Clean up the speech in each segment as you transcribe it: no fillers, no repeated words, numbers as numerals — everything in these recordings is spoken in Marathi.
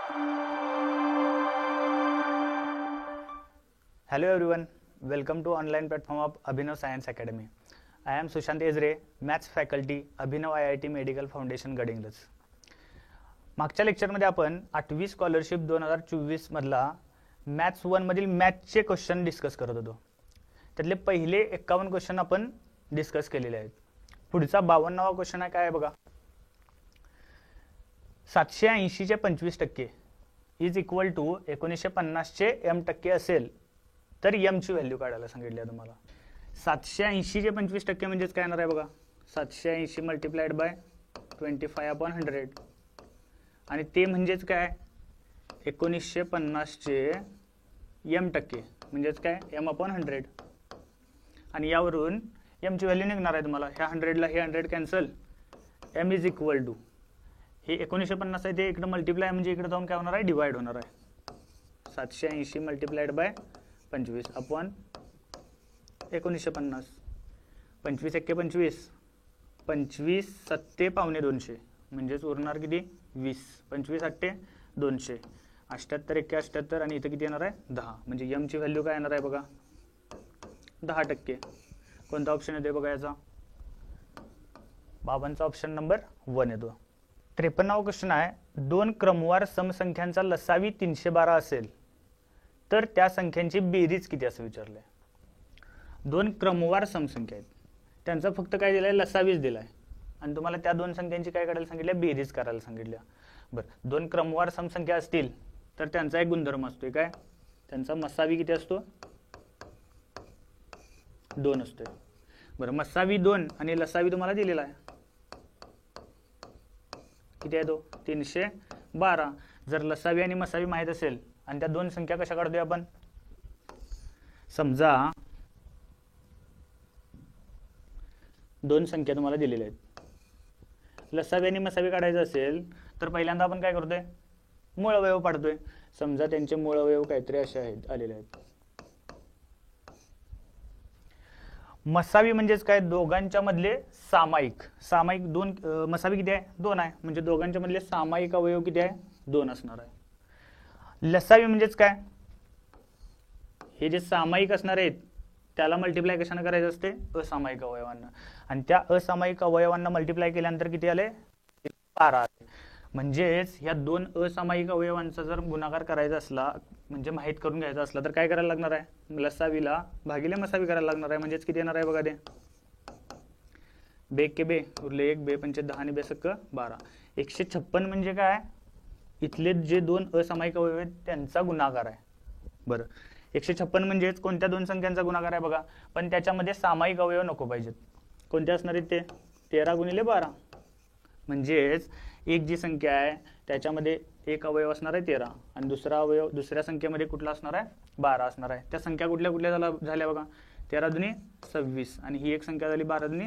Hello everyone, welcome to online platform of Abhinav Science Academy. I am Sushant Ezre, Maths faculty, Abhinav IIT Medical Foundation Gadhinglaj. मागच्या लेक्चरमध्ये आपण 8वी स्कॉलरशिप 2024 मधला मॅथ्स 1 मधील मॅथ्सचे क्वेश्चन डिस्कस करत होतो. त्यातले पहिले 51 क्वेश्चन आपण डिस्कस केलेले आहेत. पुढचा 52वा क्वेश्चन आहे, काय आहे बघा. 780 चे 25% इज इक्वल टू 1950 चे m% असेल तर m ची व्हॅल्यू काढायला सांगितली आहे तुम्हाला. 780 चे 25% म्हणजेच काय येणार आहे बघा. 780 मल्टिप्लाइड बाय 25/100 आणि ते म्हणजेच काय 1950 चे m% म्हणजेच काय m/100 आणि यावरून m ची व्हॅल्यू निघणार आहे तुम्हाला. ह्या 100 ला हे 100 cancel, m is equal to हे 1950 आहे ते इकडे मल्टिप्लाय म्हणजे इकडे जाऊन काय होणार आहे, डिवाइड होणार आहे. 780 मल्टिप्लाइड बाय 25 अपॉन 1950. 25 एक्के 25, 25 सत्ते पावणे 200 म्हणजेच उरणार किती 20. 25 8 200, 78 एक्के 78 आणि इथं किती येणार आहे 10. म्हणजे m ची व्हॅल्यू काय येणार आहे बघा 10%. कोणता ऑप्शन येतो बघा याचा, 52चा ऑप्शन नंबर 1 येतो. 53वा क्वेश्चन आहे, दोन क्रमवार समसंख्यांचा लसावी 312 असेल तर त्या संख्यांची बेरीज किती असं विचारलंय. दोन क्रमवार समसंख्या आहेत, त्यांचा फक्त काय दिलाय लसावीच दिलाय आणि तुम्हाला त्या दोन संख्यांची काय करायला सांगितलं, बेरीज करायला सांगितलं. बरं, दोन क्रमवार समसंख्या असतील तर त्यांचा एक गुणधर्म असतोय, काय त्यांचा मसावी किती असतो 2 असतोय. बरं, मसावी 2 आणि लसावी तुम्हाला दिलेला आहे किती आहे तो 312. जर लसावी आणि मसावी माहित असेल आणि त्या दोन संख्या कशा काढतोय आपण, समजा दोन संख्या तुम्हाला दिलेल्या आहेत, लसावी आणि मसावी काढायचं असेल तर पहिल्यांदा आपण काय करतोय, मूळ अवयव पाडतोय. समजा त्यांचे मूळ अवयव काहीतरी असे आहेत आलेले आहेत. मसावी म्हणजेच काय, दोघांच्या मधले सामायिक. सामायिक दोन, मसावी किती आहे 2 आहे म्हणजे दोघांच्या मधले सामायिक अवयव किती आहे 2 असणार आहे. लसावी म्हणजेच काय, हे जे सामायिक असणार आहेत त्याला मल्टिप्लाय कशाने करायचं असते, असामायिक अवयवांना, आणि त्या असामायिक अवयवांना मल्टिप्लाय केल्यानंतर किती आले 12 आले. म्हणजेच या दोन असामायिक अवयवांचा जर गुणाकार करायचा असला म्हणजे माहित करून घ्यायचा असला तर काय करायला लागणार आहे, लसावीला भागिले मसावी करायला लागणार आहे. म्हणजेच किती येणार आहे बघा, ते बे के बे उरले 1, बे 5 10 आणि बे सक्क 12. 156 म्हणजे काय, इथले जे दोन असामायिक अवयव आहेत त्यांचा गुणाकार आहे. बरं, 156 म्हणजेच कोणत्या दोन संख्यांचा गुणाकार आहे बघा, पण त्याच्यामध्ये सामायिक अवयव नको पाहिजेत. कोणते असणार आहेत ते 13 गुणिले 12. म्हणजेच एक जी संख्या आहे त्याच्यामध्ये एक अवयव असणार आहे 13 आणि दुसरा अवयव दुसऱ्या संख्येमध्ये कुठला असणार आहे 12 असणार आहे. त्या संख्या कुठल्या कुठल्या झाल्या बघा, 13 दुनी 26 आणि ही एक संख्या झाली 12 दुनी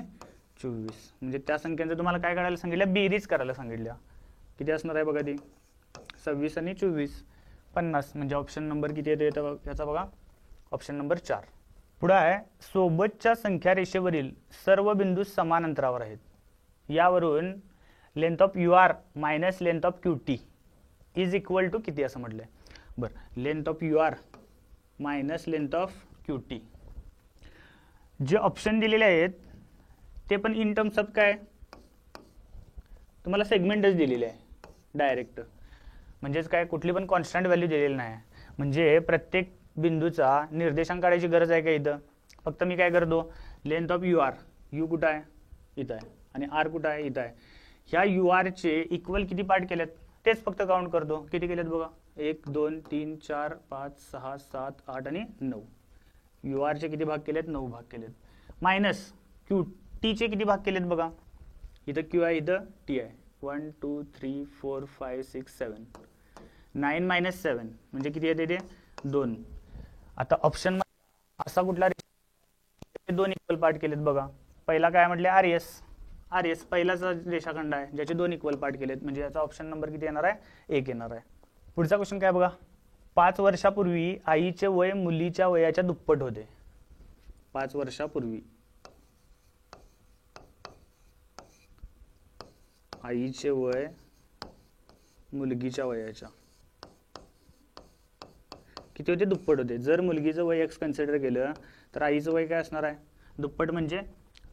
24. म्हणजे त्या संख्यांचं तुम्हाला काय करायला सांगितलं, बेरीज करायला सांगितल्या. किती असणार आहे बघा ती 26 आणि 24 50. म्हणजे ऑप्शन नंबर किती येतो याचा बघा, ऑप्शन नंबर 4. पुढे आहे, सोबतच्या संख्या रेषेवरील सर्व बिंदू समान अंतरावर आहेत. यावरून length of U R minus length of Q T is equal to किती असं म्हटलंय. बरं, length of U R minus length of Q T. जे ऑप्शन दिलेले आहेत ते पण इन टर्म्स ऑफ काय, तुम्हाला सेगमेंटच दिलेले आहे डायरेक्ट. म्हणजेच काय, कुठली पण कॉन्स्टंट व्हॅल्यू दिलेली नाही. म्हणजे प्रत्येक बिंदूचा निर्देशांक काढायची गरज आहे का इथं. फक्त मी काय करतो, length of U R, U कुठं आहे इथं आहे आणि आर कुठं आहे इथं आहे. ह्या यू आरचे इक्वल किती पार्ट केलेत तेच फक्त काउंट करतो. किती केलेत बघा, 1 2 3 4 5 6 7 8 आणि 9. यू आरचे किती भाग केलेत, 9 भाग केलेत. मायनस क्यू टीचे किती भाग केलेत बघा, इथं क्यू आहे इथं टी आहे. 1 2 3 4 5 6 7 9 मायनस 7 म्हणजे किती येते ते 2. आता ऑप्शन असा कुठला, 2 इक्वल पार्ट केलेत बघा. पहिला काय म्हटले, आर एस पहिलाच रेषाखंड आहे ज्याचे 2 इक्वल पार्ट केलेत. म्हणजे याचा ऑप्शन नंबर किती येणार आहे 1 येणार आहे. पुढचा क्वेश्चन काय बघा, 5 वर्षापूर्वी आईचे वय मुलीच्या वयाच्या दुप्पट होते. 5 वर्षापूर्वी आईचे वय मुलगीच्या वयाच्या किती होते? दुप्पट होते. जर मुलगीचं वय x कन्सिडर केलं तर आईचं वय काय असणार आहे? दुप्पट म्हणजे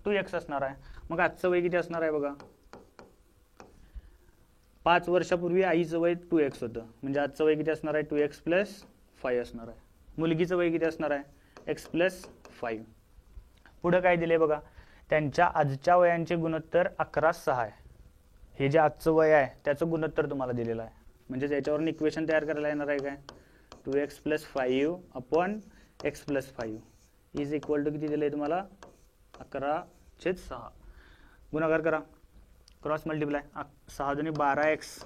2x असणार आहे. मग आजचं वय किती असणार आहे बघा? 5 वर्षापूर्वी आईचं वय 2x होतं, म्हणजे आजचं वय किती असणार आहे? 2x + 5 असणार आहे. मुलगीचं वय किती असणार आहे? x + 5. पुढं काय दिले बघा? त्यांच्या आजच्या वयांचे गुणोत्तर 11:6 आहे. हे जे आजचं वय आहे त्याचं गुणोत्तर तुम्हाला दिलेलं आहे, म्हणजे याच्यावरून इक्वेशन तयार करायला येणार आहे काय? 2x + 5 upon x + 5 is equal to किती दिलं आहे तुम्हाला? 11/6. गुणाकार करा, क्रॉस मल्टिप्लाय. 6 दुनी 12x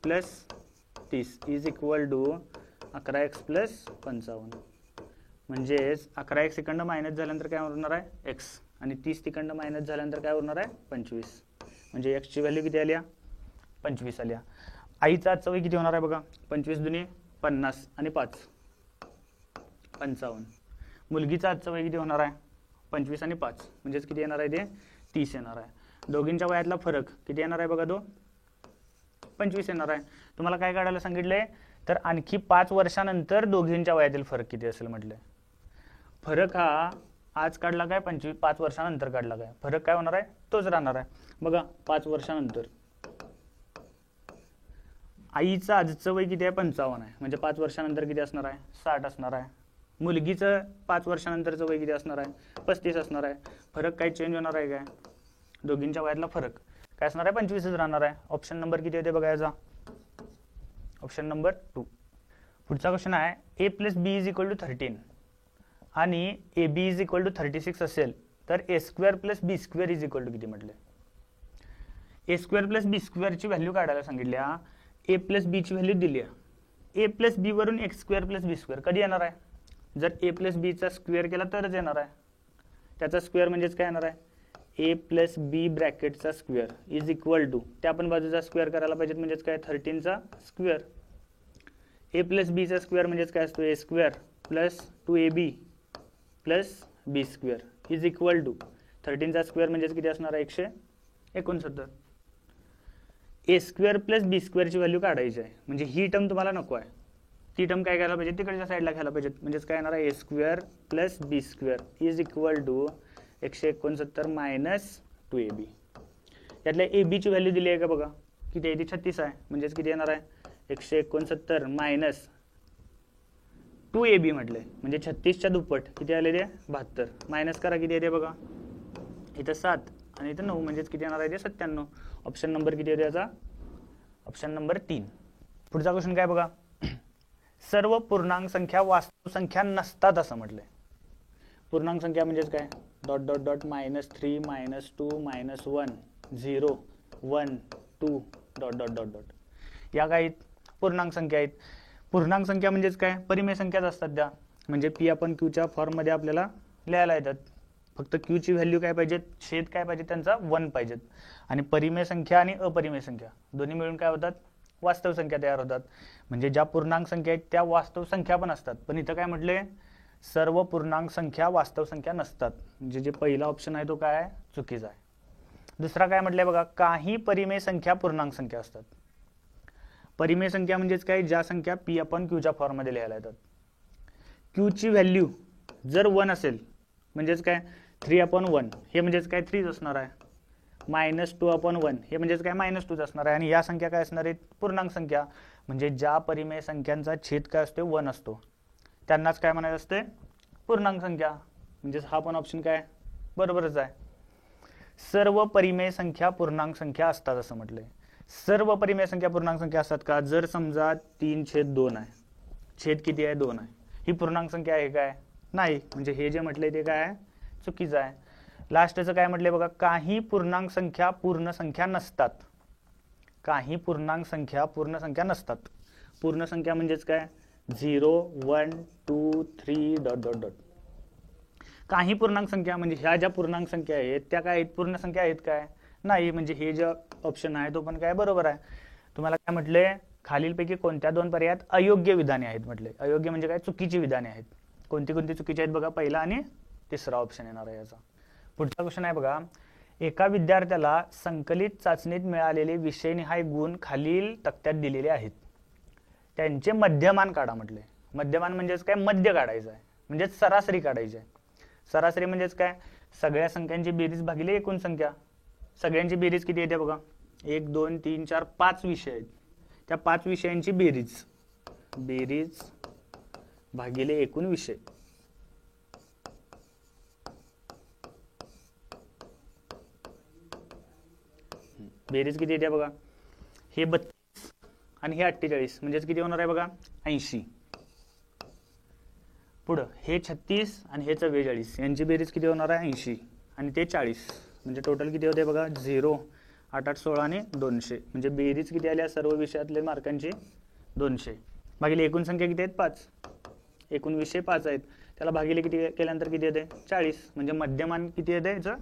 + 30 is equal to 11x + 55. म्हणजेच 11x इकडनं मायनस झाल्यानंतर काय होणार आहे? x, आणि 30 तिकडनं मायनस झाल्यानंतर काय होणार आहे? 25. म्हणजे x ची व्हॅल्यू किती आल्या? 25 आल्या. आईचा आजचा वय किती होणार आहे बघा? 25 दुनी 50 आणि 5 55. मुलगीचा आजचा वय किती होणार आहे? 25 आणि 5 म्हणजेच किती येणार आहे? ते 30 येणार आहे. दोघींच्या वयातला फरक किती येणार आहे बघा? तो 25 येणार आहे. तुम्हाला काय काढायला सांगितलंय? तर आणखी 5 वर्षानंतर दोघींच्या वयातील फरक किती असेल म्हटलंय. फरक हा आज काढला काय? 5 वर्षानंतर काढला काय? फरक काय होणार आहे? तोच राहणार आहे. बघा 5 वर्षानंतर आईचं आजचं वय किती आहे? 55 आहे, म्हणजे 5 वर्षानंतर किती असणार आहे? 60 असणार आहे. मुलगीचं 5 वर्षानंतरचं वय किती असणार आहे? 35 असणार आहे. फरक काय चेंज होणार आहे काय? दोघींच्या वयातला फरक काय असणार आहे? 25च राहणार आहे. ऑप्शन नंबर किती होते बघा याचा? Option number 2. पुढचा क्वेश्चन आहे a + b = 13 आणि ab = 36 असेल तर a² + b² = किती म्हटले? a² + b² ची व्हॅल्यू काढायला सांगितल्या. a + b ची व्हॅल्यू दिली आहे. a + b वरून x² + b² कधी येणार आहे? जर a + b चा स्क्वेअर केला तरच येणार आहे. त्याचा स्क्वेअर म्हणजेच काय येणार आहे? a + b ब्रॅकेटचा स्क्वेअर इज इक्वल टू, त्या पण बाजूचा स्क्वेअर करायला पाहिजे, म्हणजेच काय? 13 चा स्क्वेअर. a + b चा स्क्वेअर म्हणजेच काय असतो? a² + 2ab + b² is equal to 13 चा स्क्वेअर म्हणजेच किती असणार आहे? 169. a² + b² ची व्हॅल्यू काढायची आहे, म्हणजे ही टर्म तुम्हाला नको आहे. ती टर्म काय करायला पाहिजे? तिकडच्या साईडला घ्यायला पाहिजे, म्हणजेच काय येणार आहे? a² + b² is equal to 169 - 2ab. यातल्या ab ची व्हॅल्यू दिली आहे का बघा? किती आहे? ती 36 आहे, म्हणजेच किती येणार आहे? 169 - 2ab म्हटले, म्हणजे 36च्या दुप्पट किती आले? ते 72. मायनस करा, किती येते बघा? इथं 7 आणि इथं 9, म्हणजेच किती येणार आहे? ते 97. ऑप्शन नंबर किती होते याचा? Option number 3. पुढचा क्वेश्चन काय बघा? सर्व पूर्णांक संख्या वास्तव संख्या नसतात असं म्हटलंय. पूर्णांक संख्या म्हणजेच काय? ... -3 -2 -1 0 1 2 ... या काही पूर्णांक संख्या आहेत. पूर्णांक संख्या म्हणजेच काय? परिमेय संख्याच असतात त्या, म्हणजे p आपण q च्या फॉर्म मध्ये आपल्याला लिहायला येतात. फक्त q ची व्हॅल्यू काय पाहिजे? छेद काय पाहिजे त्यांचा? 1 पाहिजेत. आणि परिमेय संख्या आणि अपरिमेय संख्या दोन्ही मिळून काय होतात? वास्तव संख्या तयार होतात. म्हणजे ज्या पूर्णांक संख्या आहेत त्या वास्तव संख्या पण असतात. पण इथं काय म्हटले? सर्व पूर्णांक संख्या वास्तव संख्या नसतात. म्हणजे जे पहिला ऑप्शन आहे तो काय आहे? चुकीचा आहे. दुसरा काय म्हटलंय बघा? काही परिमेय संख्या पूर्णांक संख्या असतात. परिमेय संख्या म्हणजेच काय? ज्या संख्या p आपण q च्या फॉर्म मध्ये लिहायला येतात. q ची व्हॅल्यू जर 1 असेल म्हणजेच काय? 3/1 हे म्हणजेच काय? 3 असणार आहे. -2/1 हे म्हणजेच काय? -2 असणार आहे. आणि या संख्या काय असणार आहेत? पूर्णांक संख्या. म्हणजे ज्या परिमेय संख्यांचा छेद काय असतो? 1 असतो, त्यांनाच काय म्हणायचं असते? पूर्णांक संख्या. म्हणजेच हा पण ऑप्शन काय? बरोबरच आहे. सर्व परिमेय संख्या पूर्णांक संख्या असतात असं म्हटलंय. सर्व परिमेय संख्या पूर्णांक संख्या असतात का? जर समजा 3/2 आहे, छेद किती आहे? 2 आहे, ही पूर्णांक संख्या आहे काय? नाही. म्हणजे हे जे म्हटलंय ते काय आहे? चुकीचं आहे. लास्टचं काय म्हटलंय बघा? काही पूर्णांक संख्या पूर्ण संख्या नसतात. काही पूर्णांक संख्या पूर्ण संख्या नसतात. पूर्ण संख्या म्हणजेच काय? 0 1 2 3 ... काही पूर्णांक संख्या म्हणजे ह्या ज्या पूर्णांक संख्या आहेत त्या काय आहेत? पूर्ण संख्या आहेत काय? नाही. म्हणजे हे जे ऑप्शन आहे तो पण काय? बरोबर आहे. तुम्हाला काय म्हटले? खालीलपैकी कोणत्या 2 पर्यायात अयोग्य विधाने आहेत म्हटले. अयोग्य म्हणजे काय? चुकीची विधाने आहेत. कोणती कोणती चुकीची आहेत बघा? पहिला आणि तिसरा ऑप्शन येणार आहे याचा. पुढचा क्वेश्चन आहे बघा? एका विद्यार्थ्याला संकलित चाचणीत मिळालेले विषयनिहाय गुण खालील तक्त्यात दिलेले आहेत. त्यांचे मध्यमान काढा म्हटले. मध्यमान म्हणजेच काय, मध्य काढायचं आहे, म्हणजेच सरासरी काढायची आहे. सरासरी म्हणजेच काय, सगळ्या संख्यांची बेरीज भागिले एकूण संख्या. सगळ्यांची बेरीज किती येते बघा, 1 2 3 4 5 विषय आहेत, त्या 5 विषयांची बेरीज भागिले एकूण विषय. बेरीज किती येते बघा, हे 32 आणि हे 48 म्हणजेच किती होणार आहे बघा, 80. पुढं हे 36 आणि हे 44 यांची बेरीज किती होणार आहे, 80 आणि ते 40 म्हणजे टोटल किती होते बघा, 0 8 8 16 आणि 200 म्हणजे बेरीज किती आल्या सर्व विषयातले मार्कांची 200. भागिले एकूण संख्या किती आहेत, 5. एकूण विषय 5 आहेत, त्याला भागिले किती केल्यानंतर किती येते, 40 म्हणजे मध्यमान किती येते याचं,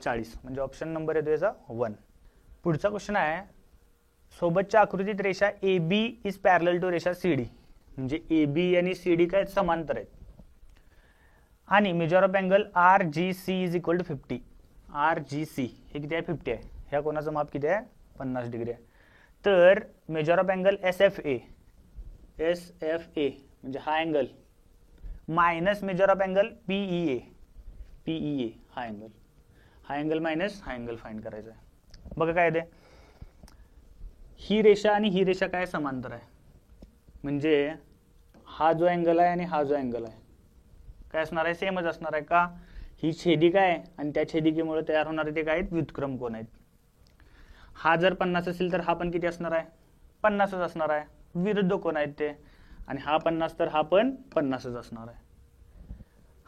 40 म्हणजे ऑप्शन नंबर येतो याचा 1. पुढचा क्वेश्चन आहे, सोबतच्या आकृतीत रेषा AB इज पॅरलल टू रेषा CD, म्हणजे AB आणि CD काय समांतर आहेत आणि measure of angle RGC is equal to 50. RGC हे किती आहे, 50 आहे. ह्या कोणाचं माप किती आहे, 50 डिग्री आहे. तर मेजर ऑफ अँगल SFA म्हणजे हा angle minus major of angle PEA हा अँगल मायनस हा अँगल फाइंड करायचा आहे. बघा काय ते, ही रेषा आणि ही रेषा काय समांतर आहे, म्हणजे हा जो अँगल आहे आणि हा जो अँगल आहे काय असणार आहे, सेमच असणार आहे. का, ही छेदिका आहे आणि त्या छेदिकेमुळे तयार होणारे ते काय आहेत, व्युत्क्रम कोन आहेत. हा जर 50 असेल तर हा पण किती असणार आहे, 50च असणार आहे. विरुद्ध कोन आहेत ते, आणि हा 50 तर हा पण 50च असणार आहे.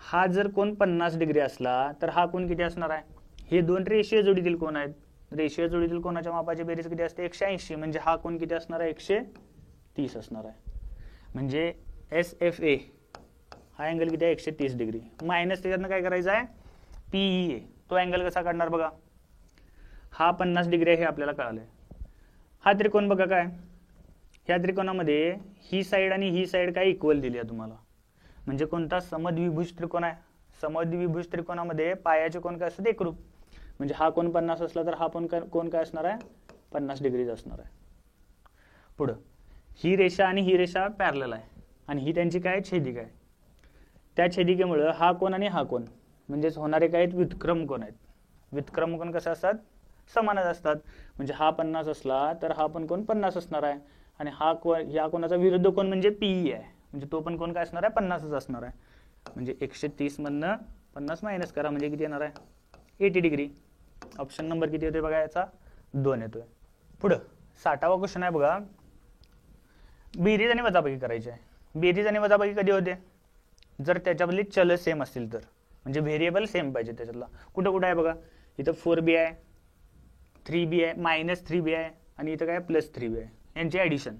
हा जर कोन 50 डिग्री असला तर हा कोन किती असणार आहे, हे दोन रेषीय जोडीतील कोन आहेत. रेषीय जोडीतील कोनाच्या मापाची बेरीज किती असते, 180 म्हणजे हा कोन किती असणार आहे, 130 असणार आहे. म्हणजे SFA हा अँगल किती आहे, 130 डिग्री मायनस त्याच्यातनं काय करायचं आहे, PEA तो अँगल कसा काढणार बघा, हा 50 डिग्री आहे हे आपल्याला कळालंय. हा त्रिकोण बघा काय, ह्या त्रिकोणामध्ये ही साईड आणि ही साईड काय इक्वल दिली आहे तुम्हाला, म्हणजे कोणता, समद्विभुज त्रिकोण आहे. समद्विभुज त्रिकोणामध्ये पायाचे कोण काय असतात, एकरूप, म्हणजे हा कोण 50 असला तर हा पण कोण काय असणार आहे, 50 डिग्रीज असणार आहे. पुढं ही रेषा आणि ही रेषा पॅरलल आहे आणि ही त्यांची काय छेदिका आहे. त्या छेदिकेमुळे हा कोन आणि हा कोन म्हणजेच होणारे काय आहेत, व्युत्क्रम कोन आहेत. व्युत्क्रम कोन कसे असतात, समानच असतात. म्हणजे हा 50 असला तर हा पण कोन 50 असणार आहे आणि हा या कोणाचा विरुद्ध कोन म्हणजे PE आहे, म्हणजे तो पण कोन काय असणार आहे, 50च असणार आहे. म्हणजे 130 मधनं 50 मायनस करा म्हणजे किती येणार आहे, 80 डिग्री. ऑप्शन नंबर किती होते बघा, याचा 2 येतोय. पुढं 60वा क्वेश्चन आहे बघा, बेरीज आणि वजाबाकी करायची आहे. बेरीज आणि वजाबाकी कधी होते, जर त्याच्यामधली चल सेम असतील तर, म्हणजे व्हेरिएबल सेम पाहिजे त्याच्यातला. कुठं कुठं आहे बघा, इथं 4b आहे, 3b आहे, -3b आहे आणि इथं काय +3b आहे. यांची ॲडिशन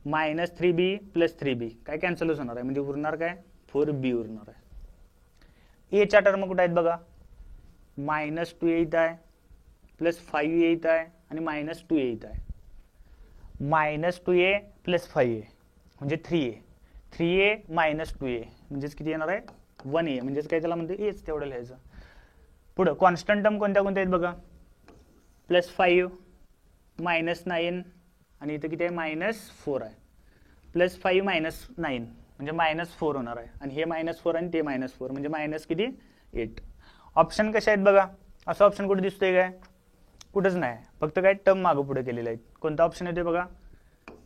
-3b + 3b काय कॅन्सलच होणार आहे, म्हणजे उरणार काय, 4b उरणार आहे. एच्या टर्म कुठं आहेत बघा, -2a इथं आहे, +5a इथं आहे आणि -2a इथं आहे. -2a + 5a म्हणजे 3a, 3a - 2a म्हणजेच किती येणार आहे, 1a, म्हणजेच काय त्याला म्हणते एच, तेवढं लिहायचं. पुढं कॉन्स्टंट टर्म कोणत्या कोणत्या आहेत बघा, +5 -9 आणि इथं किती आहे, -4 आहे. +5 - 9 म्हणजे -4 होणार आहे आणि हे -4 आणि ते -4 म्हणजे मायनस किती, 8. ऑप्शन कसे आहेत बघा, असं ऑप्शन कुठे दिसतोय काय, कुठंच नाही, फक्त काय टर्म मागं पुढे केलेलं आहे. कोणता ऑप्शन येतोय बघा,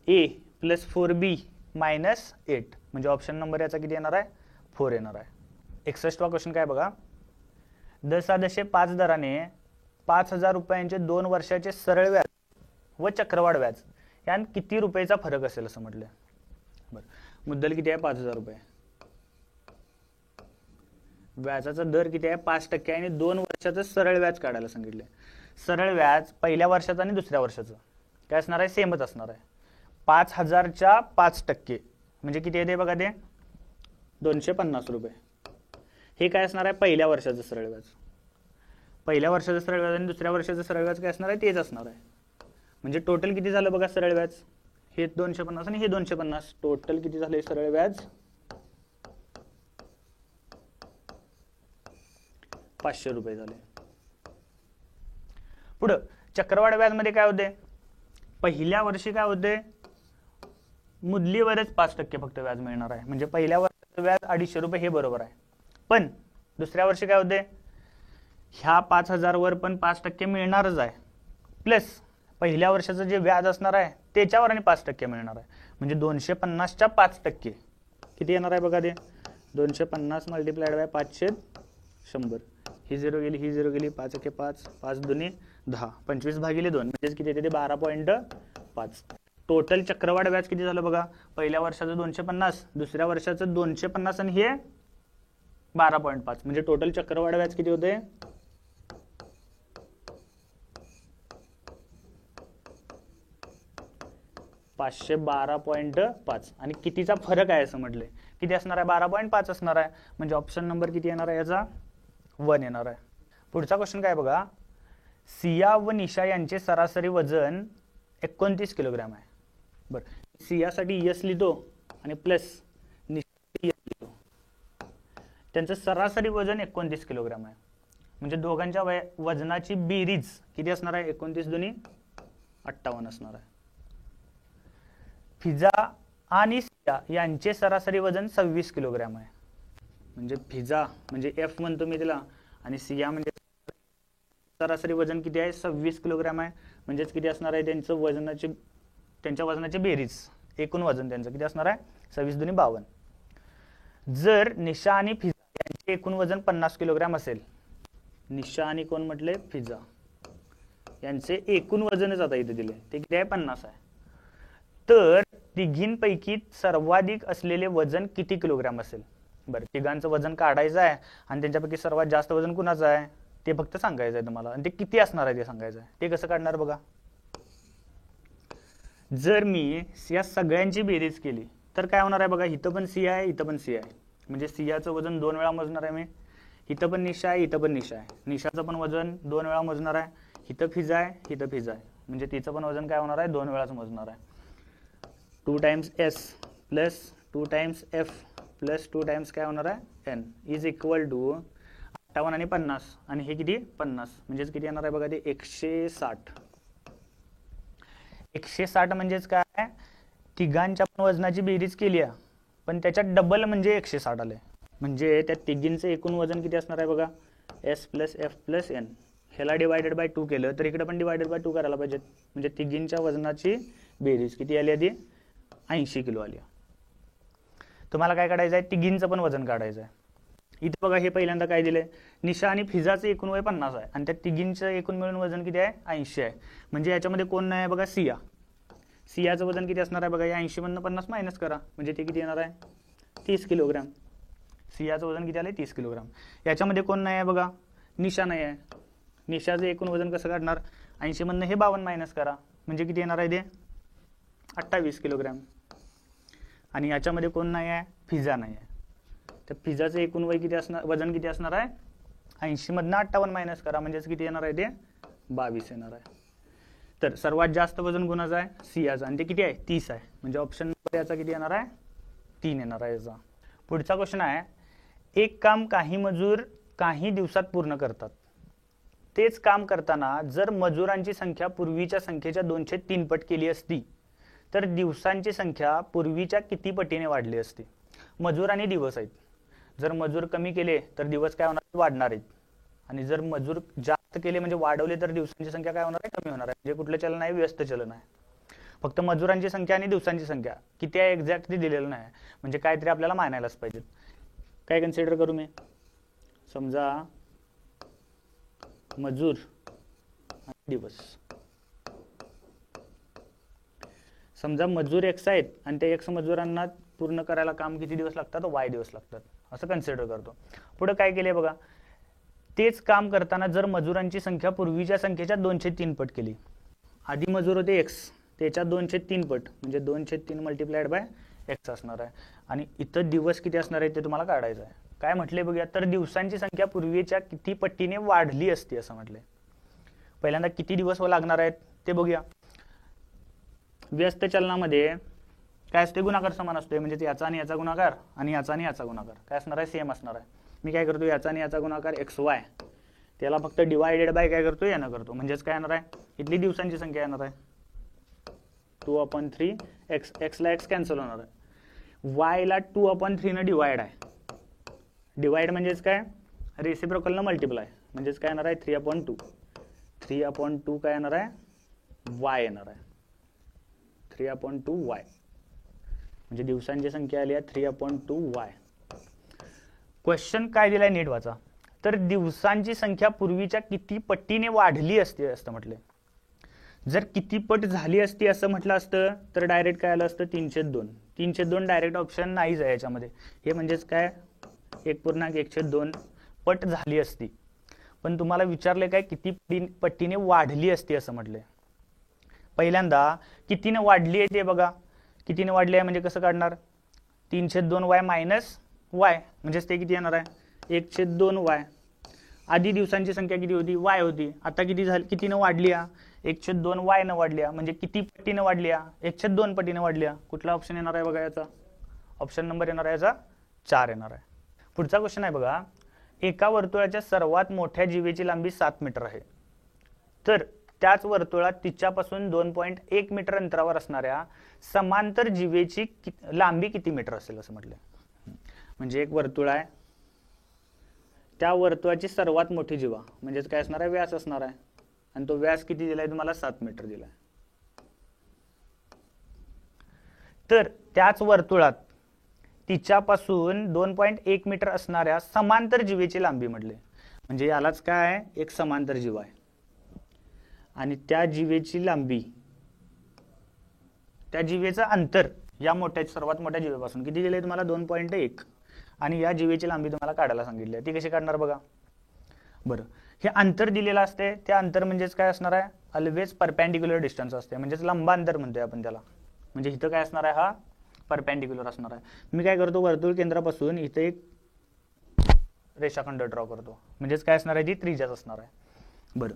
A + 4b - 8 म्हणजे ऑप्शन नंबर याचा किती येणार आहे, 4 येणार आहे. 61वा क्वेश्चन काय बघा, 10,5 दराने 5,000 रुपयांचे 2 वर्षाचे सरळ व्याज व चक्रवाढ व्याज यात किती रुपयाचा फरक असेल असं म्हटलं. बरं, मुद्दल किती आहे, 5,000 रुपये, व्याजाचा दर किती आहे, 5% आणि 2 वर्षाचं सरळ व्याज काढायला सांगितलंय. सरळ व्याज पहिल्या वर्षाचं आणि दुसऱ्या वर्षाचं काय असणार आहे, सेमच असणार आहे. 5,000च्या 5% म्हणजे किती येते बघा, ते 250 रुपये. हे काय असणार आहे, पहिल्या वर्षाचं सरळ व्याज. पहिल्या वर्षाचं सरळ व्याज आणि दुसऱ्या वर्षाचं सरळ व्याज काय असणार आहे, तेच असणार आहे. म्हणजे टोटल किती झालं बघा सरळ व्याज, हे 250 आणि हे 250, टोटल किती झाले सरळ व्याज, 500 रुपये झाले. पुढं चक्रवाढ व्याज मध्ये काय होते, पहिल्या वर्षी काय होते, मुदलीवरच 5% फक्त व्याज मिळणार आहे. म्हणजे पहिल्या वर्षाचं व्याज 250 रुपये हे बरोबर आहे. पण दुसऱ्या वर्षी काय होते, ह्या 5,000 वर पण 5% मिळणारच आहे, प्लस पहिल्या वर्षाचं जे व्याज असणार आहे त्याच्यावर आणि 5% मिळणार आहे. म्हणजे 250च्या 5% किती येणार आहे बघा, ते 250 मल्टिप्लाइड बाय 5/100. ही 0 गेली, ही 0 गेली, 5 एके 5, 5 दुनी 10, 25/2 म्हणजेच किती येते ते 12.5. टोटल चक्रवाढ व्याज किती झालं बघा, पहिल्या वर्षाचं 250, दुसऱ्या वर्षाचं 250 आणि हे 12.5. म्हणजे टोटल चक्रवाढ व्याज किती होते, 512.5. आणि कितीचा फरक आहे असं म्हटले, किती असणार आहे, 12.5 असणार आहे. म्हणजे ऑप्शन नंबर किती येणार आहे याचा, 1 येणार आहे. पुढचा क्वेश्चन काय बघा, सिया व निशा यांचे सरासरी वजन 29 किलोग्राम आहे. बरं, सियासाठी यस लिहितो आणि प्लस निशा यस लिहितो. त्यांचं सरासरी वजन 29 किलोग्राम आहे. म्हणजे दोघांच्या वजनाची बेरीज किती असणार आहे, 29 दुनी 58 असणार आहे. फिजा आणि सिया यांचे सरासरी वजन 26 किलोग्राम आहे. म्हणजे फिजा म्हणजे एफ म्हणतो मी तिला, आणि सिया म्हणजे सरासरी वजन किती आहे, 26 किलोग्राम आहे. म्हणजेच किती असणार आहे त्यांच्या वजनाची बेरीज, एकूण वजन त्यांचं किती असणार आहे, 26 दुनी 52. जर निशा आणि फिजा यांचे एकूण वजन 50 किलोग्राम असेल, निशा आणि कोण म्हटले, फिजा यांचे एकूण वजनच आता इथे दिले ते किती आहे, 50 आहे. तर तिघींपैकी सर्वाधिक असलेले वजन किती किलोग्राम असेल. बरं, तिघांचं वजन काढायचं आहे आणि त्यांच्यापैकी सर्वात जास्त वजन कुणाचं आहे ते फक्त सांगायचं आहे तुम्हाला, आणि ते किती असणार आहे ते सांगायचं आहे. ते कसं काढणार बघा, जर मी या सगळ्यांची बेरीज केली तर काय होणार आहे बघा, इथं पण सिया आहे, इथं पण सिया आहे. म्हणजे सियाचं वजन 2 वेळा मोजणार आहे मी, इथं पण निशा आहे, इथं पण निशा आहे. निशाचं पण वजन 2 वेळा मोजणार आहे, इथं फिजा आहे, इथं फिजा आहे. म्हणजे तिचं पण वजन काय होणार आहे, 2 वेळाच मोजणार आहे. 2 times S plus 2 times F plus 2 times काय होणार आहे, एन इज इक्वल टू 58 आणि 50. आणि हे किती, 50. म्हणजेच किती येणार आहे बघा, ते 160. 160 म्हणजेच काय, तिघांच्या पण वजनाची बेरीज केली आहे पण त्याच्यात डबल म्हणजे 160 आले. म्हणजे त्या तिघींचं एकूण वजन किती असणार आहे बघा, S plus F plus N. ह्याला डिवायडेड बाय 2 केलं तर इकडे पण डिवायडेड बाय 2 करायला पाहिजे. म्हणजे तिघींच्या वजनाची बेरीज किती आली, आधी 80 किलो आली. तुम्हाला काय काढायचं आहे, तिघींचं पण वजन काढायचं आहे. इथे बघा, हे पहिल्यांदा काय दिले, निशा आणि फिजाचं एकूण वय 50 आहे आणि त्या तिघींचं एकूण मिळून वजन किती आहे, 80 आहे. म्हणजे याच्यामध्ये कोण नाही आहे बघा, सिया. सियाचं वजन किती असणार आहे बघा, या 80 मधनं 50 मायनस करा म्हणजे ते किती येणार आहे, 30 किलोग्राम. सियाचं वजन किती आलं, 30 किलोग्राम. याच्यामध्ये कोण नाही आहे बघा, निशा नाही आहे. निशाचं एकूण वजन कसं काढणार, 80 मधनं हे 52 मायनस करा म्हणजे किती येणार आहे, ते 28 किलोग्राम. आणि याच्यामध्ये कोण नाही आहे, फिजा नाही आहे. तर फिजाचं एकूण वय किती असणार, वजन किती असणार आहे, 80 मधनं 58 मायनस करा म्हणजेच किती येणार आहे, ते 22 येणार आहे. तर सर्वात जास्त वजन गुणाचं आहे, सियाचं, आणि ते किती आहे, 30 आहे. म्हणजे ऑप्शन नंबर याचा किती येणार आहे, 3 येणार आहे याचा. पुढचा क्वेश्चन आहे, एक काम काही मजूर काही दिवसात पूर्ण करतात. तेच काम करताना जर मजुरांची संख्या पूर्वीच्या संख्येच्या 2/3 पट केली असती तर दिवसांची संख्या पूर्वीच्या किती पटीने वाढली असती. मजूर आणि दिवस आहेत. जर मजूर कमी केले तर दिवस काय होणार, वाढणार आहेत. आणि जर मजूर जास्त केले म्हणजे वाढवले तर दिवसांची संख्या काय होणार आहे, कमी होणार आहे. म्हणजे कुठलं चलन आहे, व्यस्त चलन आहे. फक्त मजुरांची संख्या आणि दिवसांची संख्या किती आहे एक्झॅक्टली दिलेलं नाही. म्हणजे काहीतरी आपल्याला मानायलाच पाहिजे. काय कन्सिडर करू मी, समजा मजूर आणि दिवस. समजा मजूर एक्स आहेत आणि त्या एक्स मजुरांना पूर्ण करायला काम किती दिवस लागतात, वाय दिवस लागतात, असं कन्सिडर करतो. पुढे काय केले बघा, तेच काम करताना जर मजुरांची संख्या पूर्वीच्या संख्येच्या 2/3 पट केली. आधी मजूर होते एक्स, त्याच्या 2/3 पट म्हणजे 2/3 मल्टिप्लाइड बाय एक्स असणार आहे. आणि इथं दिवस किती असणार आहे ते तुम्हाला काढायचं आहे. काय म्हटले बघूया, तर दिवसांची संख्या पूर्वीच्या किती पट्टीने वाढली असती असं म्हटले. पहिल्यांदा किती दिवस लागणार आहेत ते बघूया. व्यस्त चलनामध्ये काय असते, गुणाकार समान असतोय. म्हणजे याचा आणि याचा गुणाकार आणि याचा आणि याचा गुणाकार काय असणार आहे, सेम असणार आहे. मी काय करतो, याचा आणि याचा गुणाकार XY, त्याला फक्त डिवायडेड बाय काय करतो, यानं करतो. म्हणजेच काय येणार आहे, इथली दिवसांची संख्या येणार आहे. 2/3 एक्स, एक्सला एक्स कॅन्सल होणार आहे, वायला 2/3 न डिवाइड आहे, डिवाइड म्हणजेच काय रेसिप्रोकलनं मल्टिप्लाय म्हणजेच काय येणार आहे 3/2, 3/2 काय येणार आहे वाय येणार आहे, 3/2 वाय म्हणजे दिवसांची संख्या आली आहे 3/2 वाय. क्वेश्चन काय दिलाय नीट वाचा. तर दिवसांची संख्या पूर्वीच्या किती पटीने वाढली असते असं म्हटलंय. जर किती पट झाली असती असं म्हटलं असतं तर डायरेक्ट काय आलं असतं 3/2. 3/2 डायरेक्ट ऑप्शन नाहीच आहे याच्यामध्ये. हे म्हणजेच काय 1.1/2 पट झाली असती. पण तुम्हाला विचारले काय किती पटीने वाढली असती असं म्हटलंय. पहिल्यांदा कितीने वाढली आहे ते बघा. कितीने वाढली आहे म्हणजे कसं काढणार 3/2 वाय मायनस वाय म्हणजेच ते किती येणार आहे 1/2 वाय. आधी दिवसांची संख्या किती होती वाय होती, आता किती झाली कितीने वाढली 1/2 वाय न वाढली म्हणजे किती पटीने वाढली 1/2 पटीने वाढली. कुठला ऑप्शन येणार आहे बघा याचा ऑप्शन नंबर येणार आहे याचा 4 येणार आहे. पुढचा क्वेश्चन आहे बघा. एका वर्तुळाच्या सर्वात मोठ्या जीवेची लांबी 7 मीटर आहे. तर त्याच वर्तुळात तिच्यापासून 2.1 मीटर अंतरावर असणाऱ्या समांतर जीवेची लांबी किती मीटर असेल असं म्हटलंय. म्हणजे एक वर्तुळ आहे, त्या वर्तुळाची सर्वात मोठी जीवा म्हणजेच काय असणार आहे व्यास असणार आहे आणि तो व्यास किती दिलाय तुम्हाला 7 मीटर दिलाय. तर त्याच वर्तुळात तिच्यापासून 2.1 मीटर असणाऱ्या समांतर जीवेची लांबी म्हटले म्हणजे यालाच काय एक समांतर जीव आहे आणि त्या जीवेची लांबी त्या जीवेचं अंतर या मोठ्या सर्वात मोठ्या जीवेपासून किती दिले तुम्हाला 2.1 आणि या जीवेची लांबी तुम्हाला काढायला सांगितली आहे. ती कशी काढणार बघा. बरं हे अंतर दिलेलं असते, त्या अंतर म्हणजेच काय असणार आहे ऑलवेज परपेंडिक्युलर डिस्टन्स असते म्हणजेच लंबा अंतर म्हणतोय आपण त्याला. म्हणजे इथं काय असणार आहे हा परपेंडिक्युलर असणार आहे. मी काय करतो वर्तुळ केंद्रापासून इथे एक रेषाखंड ड्रॉ करतो म्हणजेच काय असणार आहे जी त्रिज्याच असणार आहे. बरं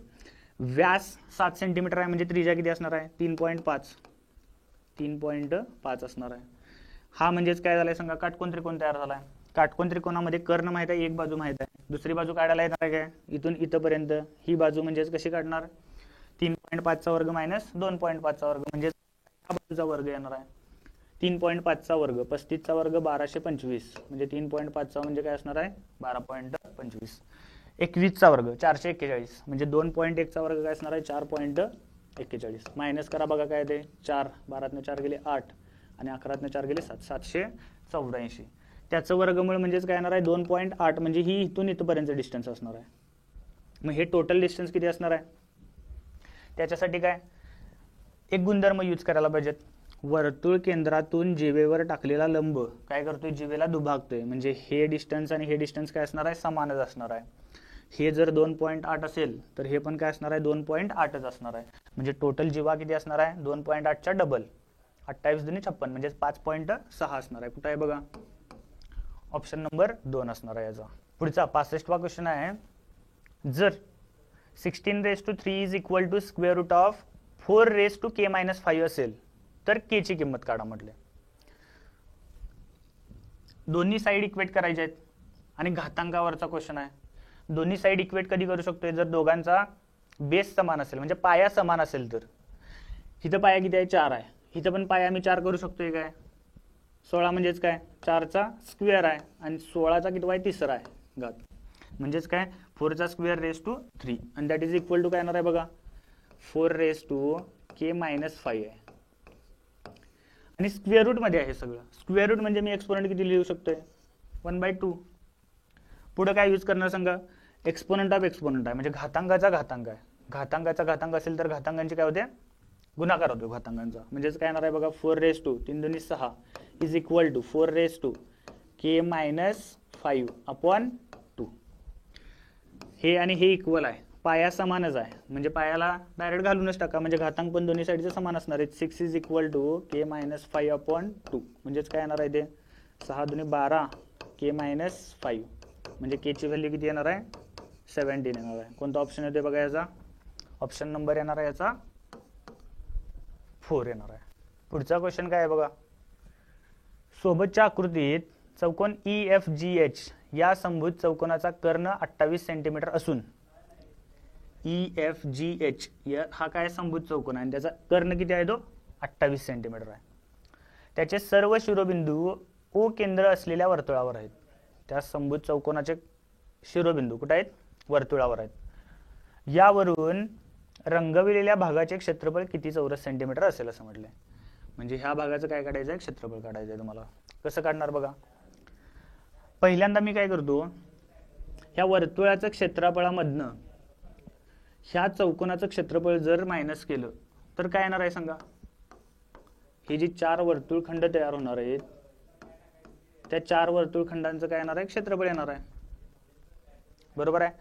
व्यास 7 सेंटीमीटर आहे म्हणजे त्रिज्या किती असणार आहे 3.5 असणार आहे. हा म्हणजेच काय झालंय सांगा काटकोन त्रिकोण तयार झालाय. काटकोन त्रिकोणामध्ये कर्ण माहित आहे, एक बाजू माहित आहे, दुसरी बाजू काढायला येणार आहे काय इथून इथपर्यंत. ही बाजू म्हणजेच कशी काढणार 3.5 वर्ग मायनस 2.5 वर्ग म्हणजे हा बाजूचा वर्ग येणार आहे. 3.5 वर्ग 35 वर्ग 1225 म्हणजे 3.5 म्हणजे काय असणार आहे 12.25. 21 वर्ग 441 म्हणजे 2.1 वर्ग काय असणार आहे 4.41 मायनस करा बघा काय ते 4 12 4 गेले 8 आणि 11 4 गेले 7 784. त्याचं वर्गमूळ म्हणजेच काय येणार आहे 2.8 म्हणजे ही इथून इथपर्यंत डिस्टन्स असणार आहे. मग हे टोटल डिस्टन्स किती असणार आहे त्याच्यासाठी काय एक गुणधर्म यूज करायला पाहिजेत. वर्तुळ केंद्रातून जीवेवर टाकलेला लंब काय करतोय जीवेला दुभागतोय म्हणजे हे डिस्टन्स आणि हे डिस्टन्स काय असणार आहे समानच असणार आहे. हे जर 2.8 असेल तर हे पण काय असणार आहे 2.8च असणार आहे. म्हणजे टोटल जीवा किती असणार आहे 2.8च्या डबल 28 दुनी 56 म्हणजे 5.6 असणार आहे. कुठं आहे बघा ऑप्शन नंबर 2 असणार आहे याचा. पुढचा 65वा क्वेश्चन आहे. जर 16⁻³ is equal to square root of 4⁻k-5 असेल तर k ची किंमत काढा म्हटले. दोन्ही साइड इक्वेट करायचे आहेत आणि घातांकावरचा क्वेश्चन आहे. दोन्ही साइड इक्वेट कधी करू शकतोय जर दोघांचा बेस समान असेल म्हणजे पाया समान असेल तर. इथं पाया किती आहे 4 आहे, इथं पण पाया मी 4 करू शकतोय काय 16 म्हणजेच काय 4चा स्क्वेअर आहे आणि 16चा किती आहे तिसरा आहे घात म्हणजेच काय 4चा स्क्वेअर रेस टू 3 आणि दॅट इज इक्वल टू काय येणार आहे बघा 4⁻k-5 आहे. आणि स्क्वेअर रूट मध्ये आहे सगळं. स्क्वेअर रूट म्हणजे मी एक्सपोनंट किती लिहू शकतोय 1/2. पुढे काय यूज करणार सांगा एक्सपोनंट ऑफ एक्सपोनंट आहे म्हणजे घातांकाचा घातांक आहे. घातांकाचा घातांक असेल तर घातांकांचे काय होते गुणाकार होतो घातांकांचा म्हणजेच काय येणार आहे बघा 4⁻3 दुनी 6 इज इक्वल टू 4⁻k-5/2. हे आणि हे इक्वल आहे पाया समानच आहे म्हणजे पायाला डायरेक्ट घालूनच टाका म्हणजे घातांक पण दोन्ही साईडचे समान असणार आहेत. 6 इज इक्वल टू k-5/2 म्हणजेच काय येणार आहे ते 6 दुनी 12 k-5 म्हणजे k ची व्हॅल्यू किती येणार आहे 17 येणार आहे. कोणता ऑप्शन येते बघा याचा ऑप्शन नंबर येणार आहे याचा 4 येणार आहे. पुढचा क्वेश्चन काय आहे बघा. सोबतच्या आकृतीत चौकोन EFGH या समभुज चौकोनाचा कर्ण 28 सेंटीमीटर असून EFGH हा काय समभुज चौकोन आहे आणि त्याचा कर्ण किती आहे तो 28 सेंटीमीटर आहे. त्याचे सर्व शिरोबिंदू ओ केंद्र असलेल्या वर्तुळावर आहेत. त्या समभुज चौकोनाचे शिरोबिंदू कुठे आहेत? वर्तुळावर आहेत. यावरून रंगविलेल्या भागाचे क्षेत्रफळ किती चौरस सेंटीमीटर असेल असं म्हटलंय. म्हणजे ह्या भागाचं काय काढायचं आहे? क्षेत्रफळ काढायचं आहे तुम्हाला. कसं काढणार बघा. पहिल्यांदा मी काय करतो, ह्या वर्तुळाचं क्षेत्रफळामधनं ह्या चौकोनाचं क्षेत्रफळ जर मायनस केलं तर काय येणार आहे सांगा. ही जी 4 वर्तुळखंड तयार होणार आहेत त्या 4 वर्तुळखंडांचं काय येणार आहे? क्षेत्रफळ येणार आहे. बरोबर आहे.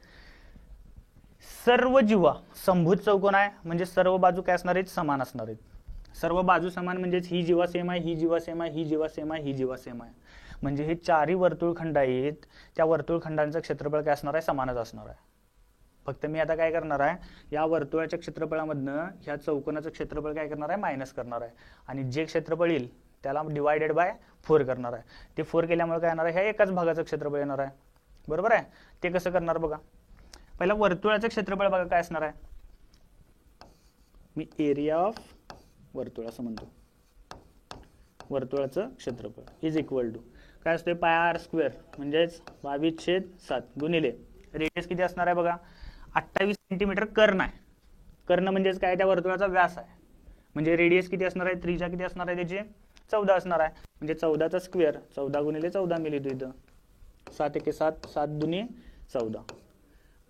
सर्व जीवा समभुज चौकोन आहे म्हणजे सर्व बाजू काय असणार आहेत? समान असणार आहेत. सर्व बाजू समान म्हणजेच ही जीवा सेम आहे, ही जीवा सेम आहे, ही जीवा सेम आहे, ही जीवा सेम आहे. म्हणजे हे 4ही वर्तुळखंड आहेत त्या वर्तुळखंडांचं क्षेत्रफळ काय असणार आहे? समानच असणार आहे. फक्त मी आता काय करणार आहे, या वर्तुळाच्या क्षेत्रफळामधनं ह्या चौकोनाचं क्षेत्रफळ काय करणार आहे? मायनस करणार आहे. आणि जे क्षेत्रफळ येईल त्याला डिवायडेड बाय 4 करणार आहे. ते 4 केल्यामुळे काय येणार आहे? ह्या एकाच भागाचं क्षेत्रफळ येणार आहे. बरोबर आहे. ते कसं करणार बघा. पहिला वर्तुळाचं क्षेत्रफळ बघा काय असणार आहे. मी एरिया ऑफ वर्तुळ असं म्हणतो. वर्तुळाचं क्षेत्रफळ इज इक्वल टू काय असते? पाय आर स्क्वेअर म्हणजेच 22/7 गुणिले रेडियस किती असणार आहे बघा. 28 सेंटीमीटर कर्ण आहे. कर्ण म्हणजेच काय? त्या वर्तुळाचा व्यास आहे. म्हणजे रेडियस किती असणार आहे? त्रिज्या किती असणार आहे त्याची? 14 असणार आहे. म्हणजे 14चा स्क्वेअर 14 गुणिले 14 मी लिहितो इथं. 7 एके 7 7 दुनी 14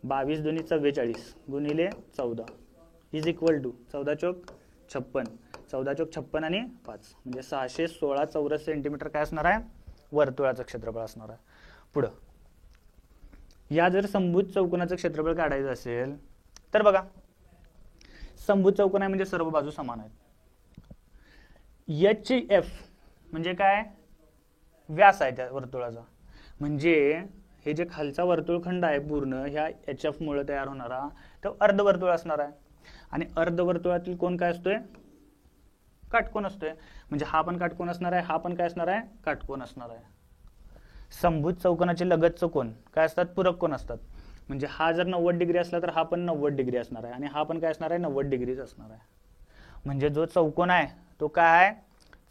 22 दुनी 44 गुणिले 14 इज इक्वल टू 14 चौक 56 14 चौक 56 आणि 5 म्हणजे 616 चौरस सेंटीमीटर काय असणार आहे? वर्तुळाचं क्षेत्रफळ असणार आहे. पुढं या जर समभुज चौकोनाचं क्षेत्रफळ काढायचं असेल तर बघा, समभुज चौकोन आहे म्हणजे सर्व बाजू समान आहेत. HF म्हणजे काय? व्यास आहे त्या वर्तुळाचा. म्हणजे हे जे खालचा वर्तुळखंड आहे पूर्ण ह्या HF मुळे तयार होणारा तो अर्धवर्तुळ असणार आहे. आणि अर्धवर्तुळातील कोण काय असतोय? काटकोन असतोय. म्हणजे हा पण काटकोन असणार आहे, हा पण काय असणार आहे? काटकोन असणार आहे. समभुज चौकोनाचे लगतचे कोण काय असतात? पूरक कोण असतात. म्हणजे हा जर 90 डिग्री असला तर हा पण 90 डिग्री असणार आहे आणि हा पण काय असणार आहे? 90 डिग्रीच असणार आहे. म्हणजे जो चौकोन आहे तो काय आहे?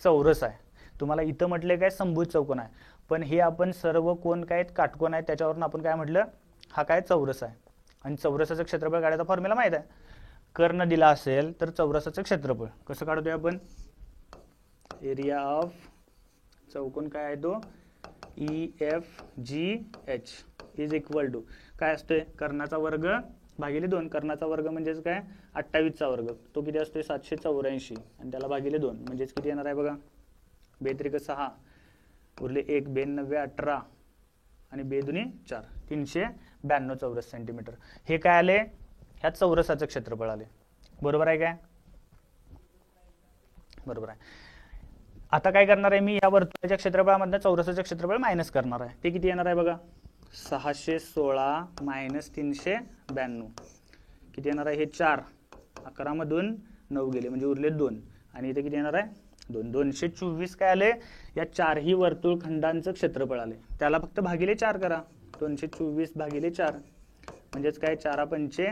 चौरस आहे. तुम्हाला इथं म्हटले काय? समभुज चौकोन आहे. पण हे आपण सर्व कोण काय काटकोन आहे त्याच्यावरून आपण काय म्हटलं? हा काय? चौरस आहे. आणि चौरसाचं क्षेत्रफळ काढायचा फॉर्म्युला माहित आहे. कर्ण दिला असेल तर चौरसाचं क्षेत्रफळ कसं काढतोय आपण? एरिया ऑफ चौकोन काय आहे तो? EFGH इज इक्वल टू काय असतोय? कर्णाचा वर्ग भागिले 2. कर्णाचा वर्ग म्हणजेच काय? 28चा वर्ग. तो किती असतोय? 784 आणि त्याला भागिले 2 म्हणजेच किती येणार आहे बघा. 2 6 उरले 1 92 18 आणि 2 दुनी 4 392 चौरस सेंटीमीटर. हे काय आले? ह्या चौरसाचं क्षेत्रफळ आले. बरोबर आहे काय? बरोबर आहे. आता काय करणार आहे मी? या वर्तुळाच्या क्षेत्रफळामधनं चौरसाचं क्षेत्रफळ मायनस करणार आहे. ते किती येणार आहे बघा. 616 मायनस 392 किती येणार आहे? हे 4 11 मधून 9 गेले म्हणजे उरले 2 आणि इथे किती येणार आहे? 2 224 काय आले? या 4ही वर्तुळखंडांचं क्षेत्रफळ आले. त्याला फक्त भागिले 4 करा. 224 भागिले 4 म्हणजेच काय? 4 पंचे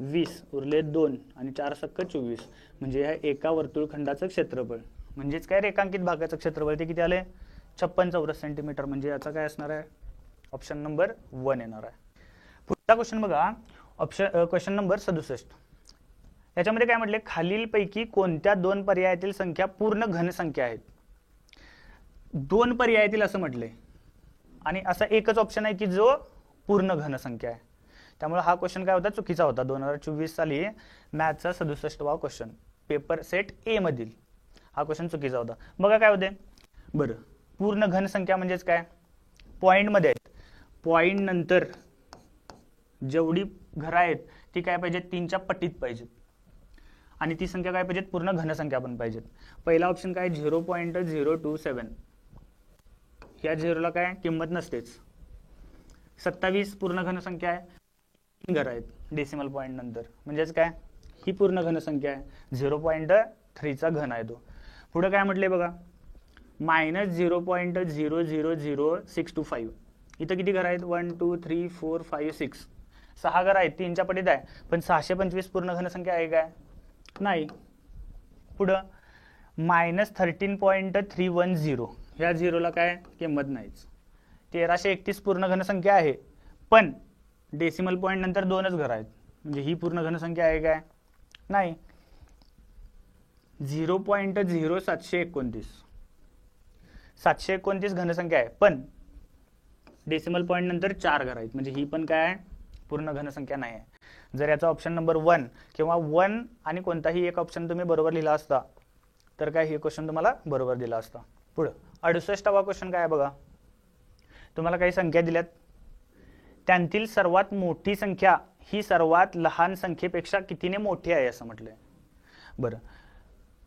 20 उरले 2 आणि 4 सक्क 24 म्हणजे ह्या एका वर्तुळखंडाचं क्षेत्रफळ म्हणजेच काय? रेखांकित भागाचं क्षेत्रफळ ते किती आले? 56 चौरस सेंटीमीटर. म्हणजे याचा काय असणार आहे? ऑप्शन नंबर 1 येणार आहे. पुढचा क्वेश्चन बघा. Question number 67. याच्यामध्ये काय म्हटले? खालीलपैकी कोणत्या 2 पर्यायातील संख्या पूर्ण घनसंख्या आहेत? 2 पर्यायातील असं म्हटले आणि असा एकच ऑप्शन आहे की जो पूर्ण घनसंख्या आहे. त्यामुळे हा क्वेश्चन काय होता? चुकीचा होता. 2024 साली मॅथचा 67वा क्वेश्चन पेपर सेट ए मधील हा क्वेश्चन चुकीचा होता. बघा काय होते. बरं, पूर्ण घनसंख्या म्हणजेच काय? पॉइंट मध्ये आहेत. पॉइंट नंतर जेवढी घरं आहेत ती काय पाहिजेत? 3च्या पटीत पाहिजेत आणि ती संख्या काय पाहिजेत? पूर्ण घनसंख्या पण पाहिजेत. पहिला ऑप्शन काय? 0.027 या 0ला काय किंमत नसतेच. 27 पूर्ण घनसंख्या आहे. 3 घरं आहेत डेसिमल पॉइंट नंतर म्हणजेच काय? ही पूर्ण घनसंख्या आहे. 0.3चा घन आहे तो. पुढे काय म्हटले बघा? -0.000625 इथं किती घरं आहेत? 1 2 3 4 5 6 6 घरं आहेत. 3च्या पटीत आहे पण 625 पूर्ण घनसंख्या आहे काय? नाही. पुढं -13.310 ह्या झिरोला काय किंमत नाहीच. 1331 पूर्ण घनसंख्या आहे, पण डेसिमल पॉईंट नंतर 2च घर आहेत, म्हणजे ही पूर्ण घनसंख्या आहे काय? नाही. 0.0729 729 घनसंख्या आहे, पण डेसिमल पॉईंट नंतर 4 घर आहेत, म्हणजे ही पण काय पूर्ण घनसंख्या नाही आहे. जर याचा ऑप्शन नंबर 1 किंवा 1 आणि कोणताही एक ऑप्शन तुम्ही बरोबर लिहिला असता तर काय हे क्वेश्चन तुम्हाला बरोबर दिला असता. पुढे 68वा क्वेश्चन काय आहे बघा. तुम्हाला काही संख्या दिल्यात, त्यांतील सर्वात मोठी संख्या ही सर्वात लहान संख्येपेक्षा कितीने मोठी आहे असं म्हटलंय. बरं,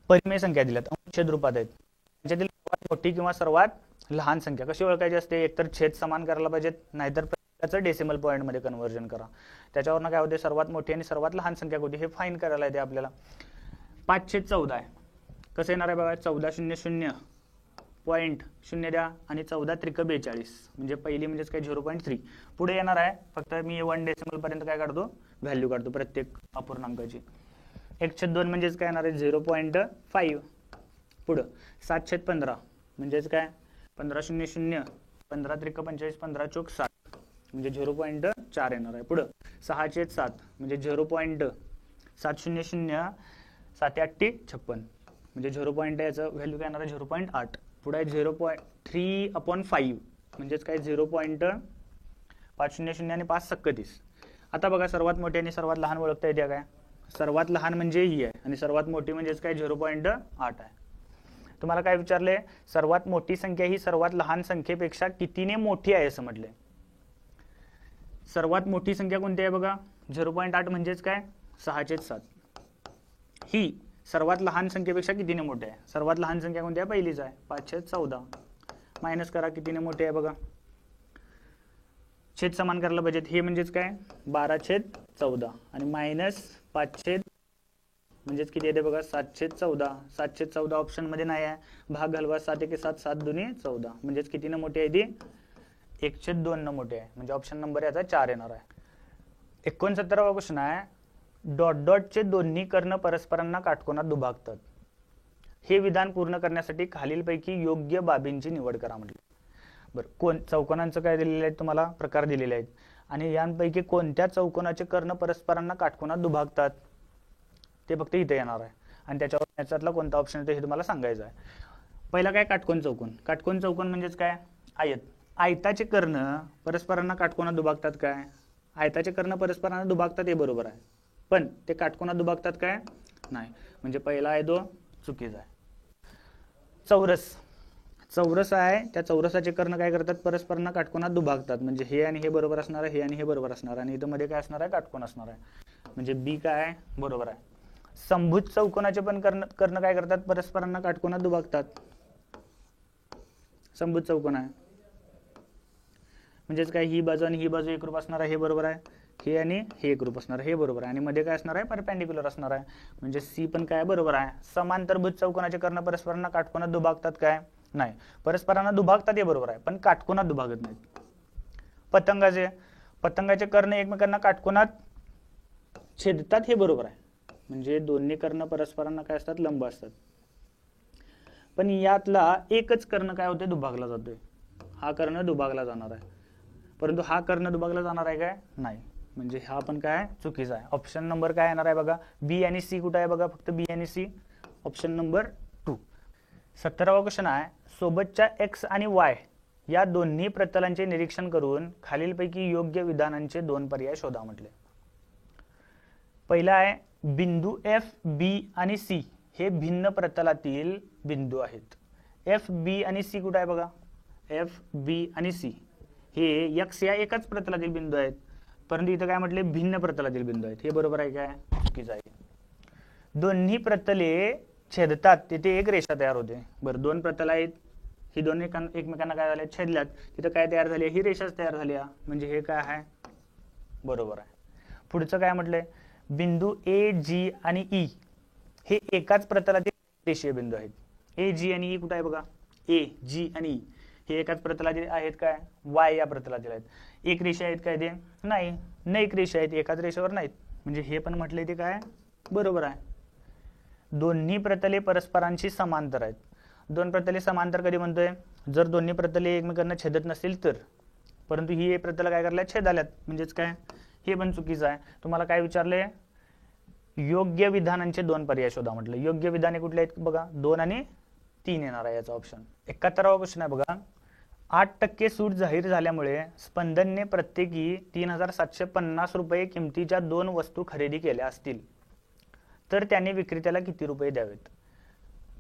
परिमेय संख्या दिल्यात, अंशछेद रूपात आहेत. त्याच्यातील सर्वात मोठी किंवा सर्वात लहान संख्या कशी ओळखायची असते? एकतर छेद समान करायला पाहिजेत, नाहीतर प्रत्येकाचं डेसिमल पॉईंट मध्ये कन्व्हर्जन करा. त्याच्यावरनं काय होते? सर्वात मोठी आणि सर्वात लहान संख्या कोणती हे फाईन करायला येते आपल्याला. 5/14 आहे. कसं येणार आहे बघा? 1400.0 द्या आणि 14×3=42, म्हणजे पहिली म्हणजेच काय 0.3. पुढे येणार आहे फक्त मी 1 डेसिमल पर्यंत काय काढतो? व्हॅल्यू काढतो प्रत्येक अपूर्णांकाची. 1/2 म्हणजेच काय येणार आहे? 0.5. पुढं 7/15 म्हणजेच काय? 1500 15×3=45 15×4=60 म्हणजे 0.4 येणार आहे. पुढं 6/7 म्हणजे 0.700 7×8=56 म्हणजे 0. याचं व्हॅल्यू काय येणार आहे? 0.8. पुढे आहे 0.3/5 म्हणजेच काय? 0.500 आणि 5×30. आता बघा, सर्वात मोठी आणि सर्वात लहान ओळखता येते काय? सर्वात लहान म्हणजे ही आहे आणि सर्वात मोठी म्हणजेच काय? 0.8 आहे. तुम्हाला काय विचारले? सर्वात मोठी संख्या ही सर्वात लहान संख्येपेक्षा कितीने मोठी आहे असं म्हटले. सर्वात मोठी संख्या कोणती आहे बघा? 0.8 म्हणजेच काय? 6/7. ही सर्वात लहान संख्येपेक्षा कितीने मोठी आहे? सर्वात लहान संख्या कोणती आहे? पहिलीच आहे, 5/14. मायनस करा, कितीने मोठी आहे बघा? छेद समान करायला पाहिजेत, हे म्हणजेच काय? 12/14 आणि मायनस 5 म्हणजेच किती येते बघा? 7/14. 7/14 ऑप्शन मध्ये नाही आहे, भाग घालवा. 7×1=7 7×2=14 म्हणजेच कितीने मोठी आहे ती? 1/2 न मोठी आहे, म्हणजे ऑप्शन नंबर याचा 4 येणार आहे. 69वा क्वेश्चन आहे. डॉटचे दोन्ही कर्ण परस्परांना काटकोनात दुभागतात. हे विधान पूर्ण करण्यासाठी खालीलपैकी योग्य बाबींची निवड करा म्हटलं. बरं, चौकोनांचं काय दिलेलं आहे तुम्हाला? प्रकार दिलेले आहेत आणि यांपैकी कोणत्या चौकोनाचे कर्ण परस्परांना काटकोनात दुभागतात ते फक्त इथे येणार आहे आणि त्याच्यावर याच्यातला कोणता ऑप्शन येतो हे तुम्हाला सांगायचं आहे. पहिला काय? काटकोन चौकोन. काटकोन चौकोन म्हणजेच काय? आयत. आयताचे कर्ण परस्परांना काटकोनात दुभागतात काय? आयताचे कर्ण परस्परांना दुभागतात हे बरोबर आहे, पण ते काटकोनात दुभागतात काय? नाही, म्हणजे पहिला आहे तो चुकीचा आहे. चौरस. चौरस आहे, त्या चौरसाचे कर्ण काय करतात? परस्परांना काटकोनात दुभागतात, म्हणजे हे आणि हे बरोबर असणार आहे, हे आणि हे बरोबर असणार आहे आणि इथं मध्ये काय असणार आहे? काटकोन असणार आहे, म्हणजे बी काय बरोबर आहे. समभुज चौकोनाचे पण कर्ण काय करतात? परस्परांना काटकोनात दुभागतात. समभुज चौकोन आहे म्हणजेच काय? ही बाजू आणि ही बाजू एकरूप असणार आहे, हे बरोबर आहे. हे आणि हे एकरूप असणार आहे, हे बरोबर आहे. आणि मध्ये काय असणार आहे? परपेंडिक्युलर असणार आहे, म्हणजे सी पण काय बरोबर आहे. समांतरभुज चौकोनाचे कर्ण परस्परांना काटकोनात दुभागतात काय? नाही. परस्परांना दुभागतात हे बरोबर आहे, पण काटकोनात दुभागत नाहीत. पतंगाचे कर्ण एकमेकांना काटकोनात छेदतात हे बरोबर आहे, म्हणजे दोन्ही कर्ण परस्परांना काय असतात? लंब असतात. पण यातला एकच कर्ण काय होते? दुभागला जातोय. हा कर्ण दुभागला जाणार आहे, परंतु हा कर्ण दुभागला जाणार आहे काय? नाही, म्हणजे हा पण काय चुकीचा आहे. ऑप्शन नंबर काय येणार आहे बघा? बी आणि सी. कुठे आहे बघा? फक्त बी आणि सी, ऑप्शन नंबर 2. 17वा क्वेश्चन आहे. सोबतच्या एक्स आणि वाय या दोन्ही प्रतलांचे निरीक्षण करून खालीलपैकी योग्य विधानांचे 2 पर्याय शोधा म्हटले. पहिला आहे, बिंदू एफ, बी आणि सी हे भिन्न प्रतलातील बिंदू आहेत. एफ, बी आणि सी कुठे आहे बघा? एफ, बी आणि सी हे एक्स या एकाच प्रतलातील बिंदू आहेत, परंतु इथं काय म्हटले? भिन्न प्रतलातील बिंदू आहेत. हे बरोबर आहे काय? चुकीचं आहे. दोन्ही प्रतले छेदतात, तिथे एक रेषा तयार होते. बरं, 2 प्रतल आहेत, ही दोन एकमेकांना काय झाले? छेदल्यात, तिथं काय तयार झाली? ही रेषाच तयार झाली, म्हणजे हे काय आहे? बरोबर आहे. पुढचं काय म्हटलंय? बिंदू ए, जी आणि ई हे एकाच प्रतलातील रेषीय बिंदू आहेत. ए, जी आणि ई कुठे आहे बघा? ए, जी आणि ई हे एकाच प्रतलातील आहेत काय? वाय या प्रतलातील आहेत. एक रेषा आहेत काय ते? नाही, एक रेषा आहेत, एकाच रेषेवर नाहीत, म्हणजे हे पण म्हटले ते काय बरोबर आहे. दोन्ही प्रतले परस्परांशी समांतर आहेत. दोन प्रतले समांतर कधी म्हणतोय? जर दोन्ही प्रतले एकमेकांना छेदत नसतील तर. परंतु ही प्रतल काय करल्या? छेदाल्यात. म्हणजेच काय? हे पण चुकीचं आहे. तुम्हाला काय विचारले? योग्य विधानांचे दोन पर्याय शोधा म्हटलं. योग्य विधाने कुठले आहेत बघा? 2 आणि 3 येणार आहे याचा ऑप्शन. 71वा क्वेश्चन आहे बघा. 8% सूट जाहीर झाल्यामुळे स्पंदनने प्रत्येकी 3750 रुपये किमतीच्या 2 वस्तू खरेदी केल्या असतील तर त्याने विक्रेत्याला किती रुपये द्यावेत?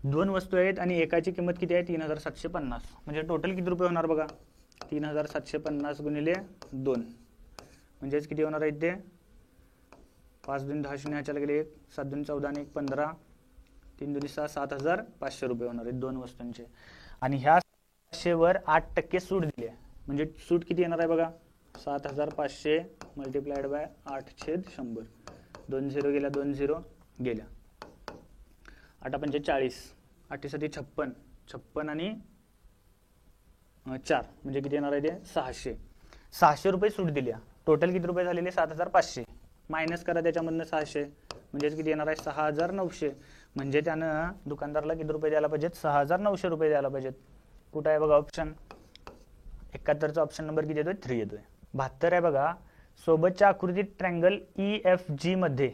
2 वस्तू आहेत आणि एकाची किंमत किती आहे? 3750. म्हणजे टोटल किती रुपये होणार बघा? 3750 गुणिले 2 म्हणजेच किती होणार आहे ते? 5 2 10 0 ह्याच्याला गेले 1 7 2 14 आणि 1 15 3 2 6 7500 रुपये होणार आहेत 2 वस्तूंचे. आणि ह्या 500 वर 8% सूट दिली आहे. म्हणजे सूट किती येणार आहे बघा? 7500 मल्टिप्लाइड बाय 8/100. 2 0 गेल्या, 2 0 गेल्या. 8 पंचे 40, 8 7 56, 56 आणि 4 म्हणजे किती येणार आहे ते? 600. 600 रुपये सूट दिली. टोटल किती रुपये झालेले? 7500. मायनस करा त्याच्यामधनं 600 म्हणजेच किती येणार आहे? 6900. म्हणजे त्यानं दुकानदाराला किती रुपये द्यायला पाहिजेत? 6900 रुपये द्यायला पाहिजेत. कुठं आहे बघा ऑप्शन? 71चा ऑप्शन नंबर किती येतोय? 3 येतोय. 72 आहे बघा. सोबतच्या आकृतीत ट्रँगल EFG मध्ये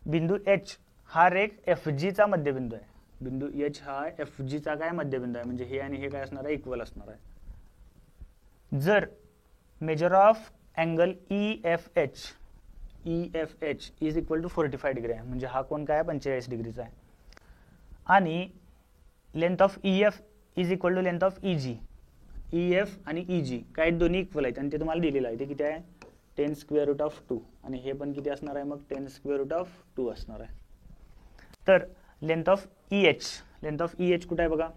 बिंदू H हा रेख FG चा मध्यबिंदू आहे. बिंदू H हा FG चा काय? मध्यबिंदू आहे. म्हणजे हे आणि हे काय असणार आहे? इक्वल असणार आहे. जर measure of angle EFH is equal to 45 degree आहे. म्हणजे हा कोण काय? 45 डिग्रीचा आहे. आणि length of EF is equal to length of EG. EF आणि EG काय? दोन्ही इक्वल आहेत आणि ते तुम्हाला दिलेलं आहे. ते किती आहे? 10 स्क्वेअर रूट ऑफ 2. आणि हे पण किती असणार आहे? मग 10 स्क्वेअर रूट ऑफ 2 असणार आहे. तर लेंथ ऑफ EH कुठे आहे बघा?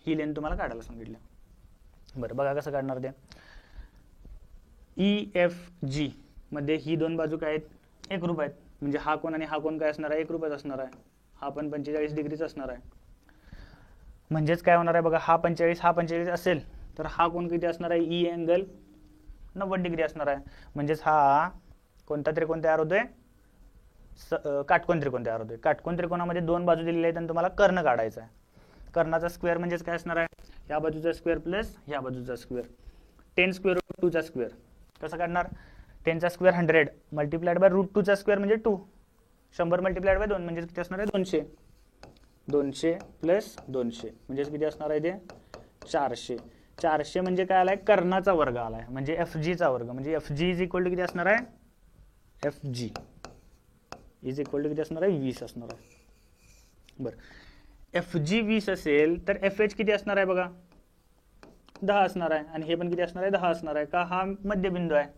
ही लेंथ तुम्हाला काढायला सांगितलं. बरं बघा कसं काढणार ते. EFG मध्ये ही दोन बाजू काय आहेत? एकरूप आहेत. म्हणजे हा कोण आणि हा कोण काय असणार आहे? एकरूपच असणार आहे. हा पण 45 डिग्रीच असणार आहे. म्हणजेच काय होणार आहे बघा? हा 45 असेल तर हा कोण किती असणार आहे? E अँगल 90 डिग्री असणार आहे. म्हणजेच हा कोणता त्रिकोण तयार होतोय? काटकोन त्रिकोण तयार होतोय. काटकोन त्रिकोणामध्ये दोन बाजू दिलेल्या आहेत आणि तुम्हाला कर्ण काढायचा आहे. कर्णाचा स्क्वेअर म्हणजेच काय असणार आहे? या बाजूचा स्क्वेअर प्लस या बाजूचा स्क्वेअर. 10 स्क्वेअर रूट 2 चा स्क्वेअर. कसं काढणार? 10 चा स्क्वेअर 100 मल्टिप्लाइड बाय रूट 2 चा स्क्वेअर म्हणजे 2. 100 मल्टिप्लाइड बाय 2 म्हणजे किती असणार आहे? 200. 200 प्लस 200 म्हणजेच किती असणार आहे ते? 400. 400 म्हणजे काय आलाय? कर्णाचा वर्ग आलाय. म्हणजे FG चा वर्ग. म्हणजे FG इज इक्वल टू किती असणार आहे? FG इज इक्वल टू किती असणार आहे? 20 असणार आहे. बरं, FG 20 असेल तर FH किती असणार आहे बघा? 10 असणार आहे. आणि हे पण किती असणार आहे? 10 असणार आहे. का? हा मध्यबिंदू आहे.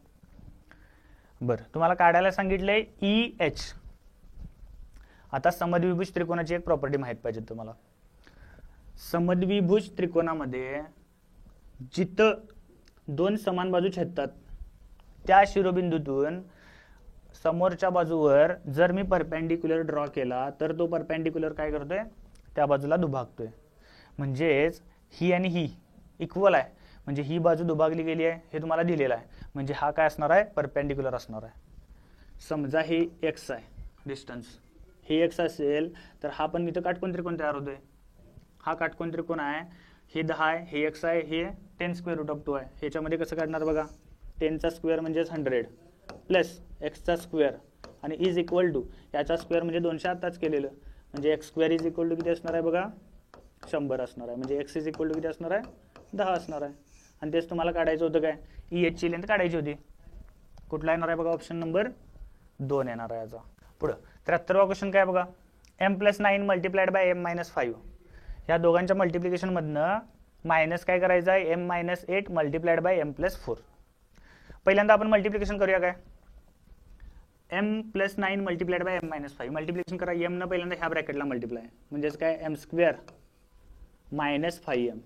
बरं, तुम्हाला काढायला सांगितलंय EH. आता समद्विभुज त्रिकोणाची एक प्रॉपर्टी माहित पाहिजे तुम्हाला. समद्विभुज त्रिकोणामध्ये जिथं दोन समान बाजू छेदतात त्या शिरोबिंदूतून समोरच्या बाजूवर जर मी परपेंडिक्युलर ड्रॉ केला तर तो परपेंडिक्युलर काय करतोय? त्या बाजूला दुभागतोय. म्हणजेच ही आणि ही इक्वल आहे. म्हणजे ही बाजू दुभागली गेली आहे हे तुम्हाला दिलेलं आहे. म्हणजे हा काय असणार आहे? परपेंडिक्युलर असणार आहे. समजा हे x आहे डिस्टन्स. हे x असेल तर हा पण इथं काटकोन त्रिकोण तयार होतोय. हा काटकोन त्रिकोण आहे. हे 10 आहे, हे x आहे, हे 10 स्क्वेअर रूट ऑफ 2 आहे. ह्याच्यामध्ये कसं काढणार बघा? 10 चा स्क्वेअर म्हणजेच 100 प्लस x चा स्क्वेअर आणि इज इक्वल टू याचा स्क्वेअर म्हणजे 200 आताच केलेलं. म्हणजे x square is equal to किती असणार आहे बघा? 100 असणार आहे. म्हणजे x इज इक्वल टू किती असणार आहे? 10 असणार आहे. आणि तेच तुम्हाला काढायचं होतं काय? EH ची लेंथ काढायची होती. कुठला येणार आहे बघा? ऑप्शन नंबर 2 येणार आहे याचा. पुढं 73वा क्वेश्चन काय बघा? m+9 multiplied by m-5. ह्या दोघांच्या मल्टिप्लिकेशन मधनं मायनस काय करायचं आहे? m-8 multiplied by m+4. पहिल्यांदा आपण मल्टिप्लिकेशन करूया काय? m+9 multiplied by m-5 multiplication करा. m न पहिल्यांदा ह्या ब्रॅकेटला मल्टिप्लाय म्हणजेच काय? m square minus 5m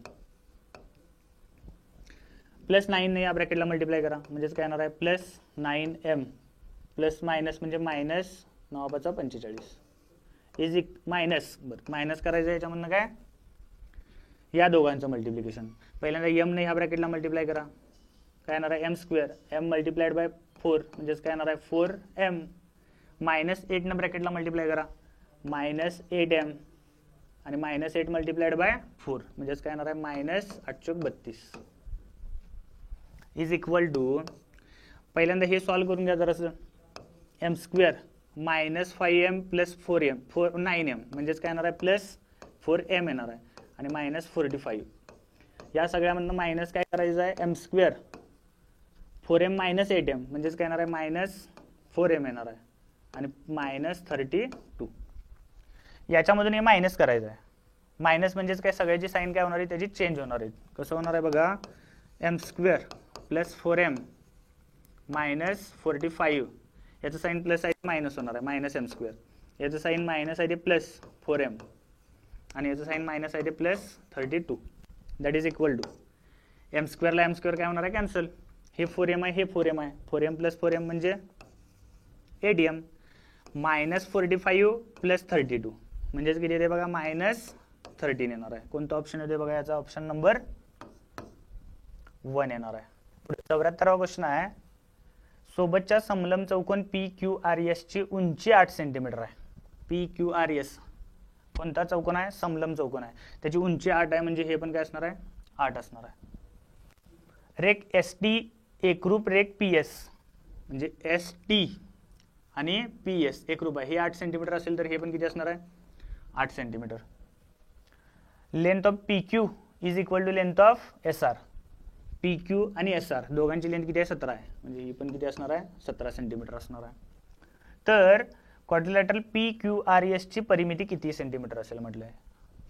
plus 9 ने या ब्रॅकेटला मल्टिप्लाय करा. म्हणजेच काय येणार आहे? प्लस 9m प्लस मायनस म्हणजे मायनस 9×45 इज मायनस. बरं, मायनस करायचं याच्यामधनं काय? या दोघांचं मल्टिप्लिकेशन. पहिल्यांदा m ने ह्या ब्रॅकेटला मल्टिप्लाय करा. काय येणार आहे? m square m multiplied by 4 म्हणजेच काय येणार आहे? 4m -8 न ब्रॅकेटला मल्टिप्लाय करा, -8m आणि -8 मल्टिप्लाइड बाय 4 म्हणजेच काय येणार आहे -832 इज इक्वल टू, पहिल्यांदा हे सॉल्व करून घ्या जरासं, m² -5m + 4m 9m म्हणजेच काय येणार आहे +4m येणार आहे आणि -45 या सगळ्यामधनं मायनस काय करायचं आहे m² 4m - 8m म्हणजेच काय येणार आहे -4m येणार आहे आणि -32 याच्यामधून हे मायनस करायचं आहे. मायनस म्हणजेच काय सगळ्याची साईन काय होणार आहे त्याची चेंज होणार आहे. कसं होणार आहे बघा, m² + 4m - 45 याचं साईन प्लस आहे मायनस होणार आहे -m², याचं साईन मायनस आहे ते +4m आणि याचं साईन मायनस आहे ते +32 that is equal to m² ला m² काय होणार आहे कॅन्सल, हे 4m आहे हे 4m आहे, 4m + 4m म्हणजे 8m -45 + 32 म्हणजेच किती येते बघा -13 येणार आहे. कोणता ऑप्शन येते बघा, याचा ऑप्शन नंबर 1 येणार आहे. पुढे 74वा क्वेश्चन आहे, सोबतच्या समलंब चौकोन PQRS ची उंची 8 सेंटीमीटर आहे. PQRS कोणता चौकोन आहे, समलंब चौकोन आहे, त्याची उंची 8 आहे म्हणजे हे पण काय असणार आहे 8 असणार आहे. रेख ST एकरूप रेख PS म्हणजे ST आणि PS एकरूप आहे, हे 8 सेंटीमीटर असेल तर हे पण किती असणार आहे 8 centimetre. Length of PQ is equal to length of SR. PQ आणि SR दोघांची लेंथ किती आहे 17 आहे म्हणजे ही पण किती असणार आहे 17 सेंटीमीटर असणार आहे. तर क्वाड्रिलॅटरल PQRS ची परिमिती किती सेंटीमीटर असेल म्हटलंय.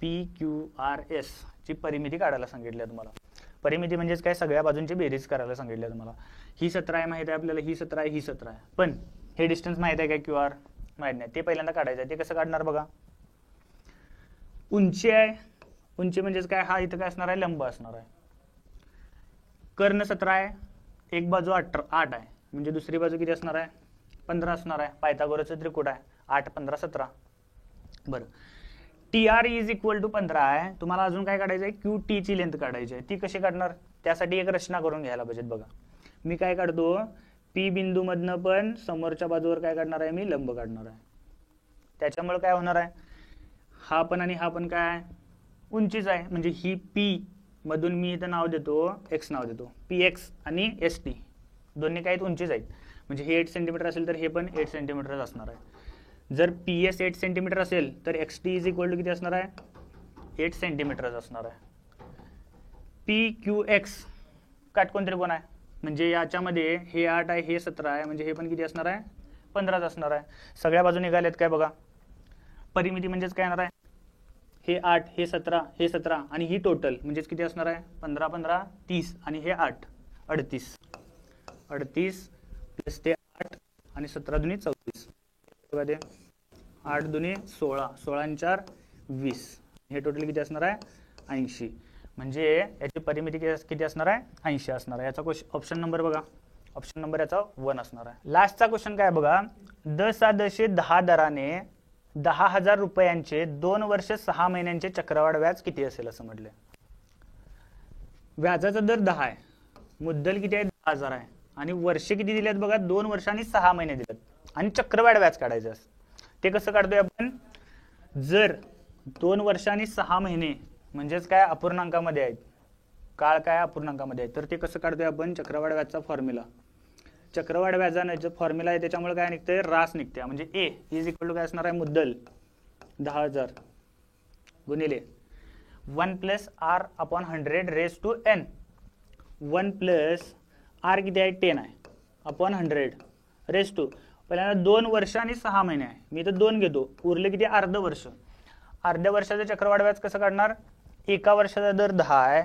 PQRS ची परिमिती काढायला सांगितली आहे तुम्हाला. परिमिती म्हणजेच काय, सगळ्या बाजूंची बेरीज करायला सांगितली आहे तुम्हाला. ही 17 आहे माहिती आहे आपल्याला, ही 17 आहे, ही 17 आहे, पण हे डिस्टन्स माहिती आहे काय QR माहित नाही, ते पहिल्यांदा काढायचं आहे. ते कसं काढणार बघा, उंची आहे, उंची म्हणजेच काय, हा इथं काय असणार आहे लंब असणार आहे. कर्ण 17 आहे, एक बाजू 8 आहे म्हणजे दुसरी बाजू किती असणार आहे 15 असणार आहे. पायथागोरसचं त्रिकोण आहे 8 15 17. बरं, TR इज इक्वल टू 15 आहे. तुम्हाला अजून काय काढायचं आहे, QT ची लेंथ काढायची आहे. ती कशी काढणार, त्यासाठी एक रचना करून घ्यायला पाहिजे बघा. मी काय काढतो, P बिंदू मधनं पण समोरच्या बाजूवर काय काढणार आहे मी लंब काढणार आहे. त्याच्यामुळे काय होणार आहे, हा पण आणि हा पण काय उंचीच आहे म्हणजे ही P मधून मी इथं नाव देतो x नाव देतो, PX आणि ST दोन्ही काय उंचीच आहेत म्हणजे हे 8 सेंटीमीटर असेल तर हे पण 8 सेंटीमीटर असणार आहे. जर PS 8 सेंटीमीटर असेल तर XT इज इक्वल टू किती असणार आहे 8 सेंटीमीटर असणार आहे. PQX काटकोन त्रिकोण आहे म्हणजे याच्यामध्ये हे 8 आहे हे 17 आहे म्हणजे हे पण किती असणार आहे 15 असणार आहे. सगळ्या बाजू निघाल्यात काय बघा, परिमिती म्हणजेच काय येणार आहे, हे 8 हे 17 हे 17 आणि ही टोटल म्हणजेच किती असणार आहे 15 15 30 आणि हे 8 38 प्लस ते 8 आणि 17 दुनी 34 बघा, ते 8 दुनी 16 16 आणि 4 20 हे टोटल किती असणार आहे 80 म्हणजे याची परिमिती किती असणार आहे 80 असणार आहे. याचा ऑप्शन नंबर बघा, ऑप्शन नंबर याचा 1 असणार आहे. लास्टचा क्वेश्चन काय बघा, 10 दराने 10,000 रुपयांचे 2 वर्ष 6 महिन्यांचे चक्रवाढ व्याज किती असेल असं म्हटलंय. व्याजाचा दर 10 आहे, मुद्दल किती आहे 10,000 आहे आणि वर्ष किती दिलेत बघा 2 वर्ष आणि 6 महिने दिलेत आणि चक्रवाढ व्याज काढायचं. ते कसं काढतोय आपण, जर 2 वर्ष आणि 6 महिने म्हणजेच काय अपूर्णांकामध्ये आहेत, काळ काय अपूर्णांकामध्ये आहे, तर ते कसं काढतोय आपण चक्रवाढ व्याजचा फॉर्म्युला. चक्रवाढ व्याजाने जो फॉर्म्युला आहे त्याच्यामुळे काय निघतंय रास निघते म्हणजे A इज इक्वल टू काय असणार आहे मुद्दल 10,000 गुणिले 1 + R/100 raise to n. 1 + R किती आहे 10 आहे अपॉन 100 रेज टू, पहिल्यांदा 2 वर्ष आणि 6 महिने आहे, मी तर 2 घेतो, उरले किती अर्ध वर्ष. अर्ध्या वर्षाचं चक्रवाढ व्याज कसं काढणार, एका वर्षाचा दर 10 आहे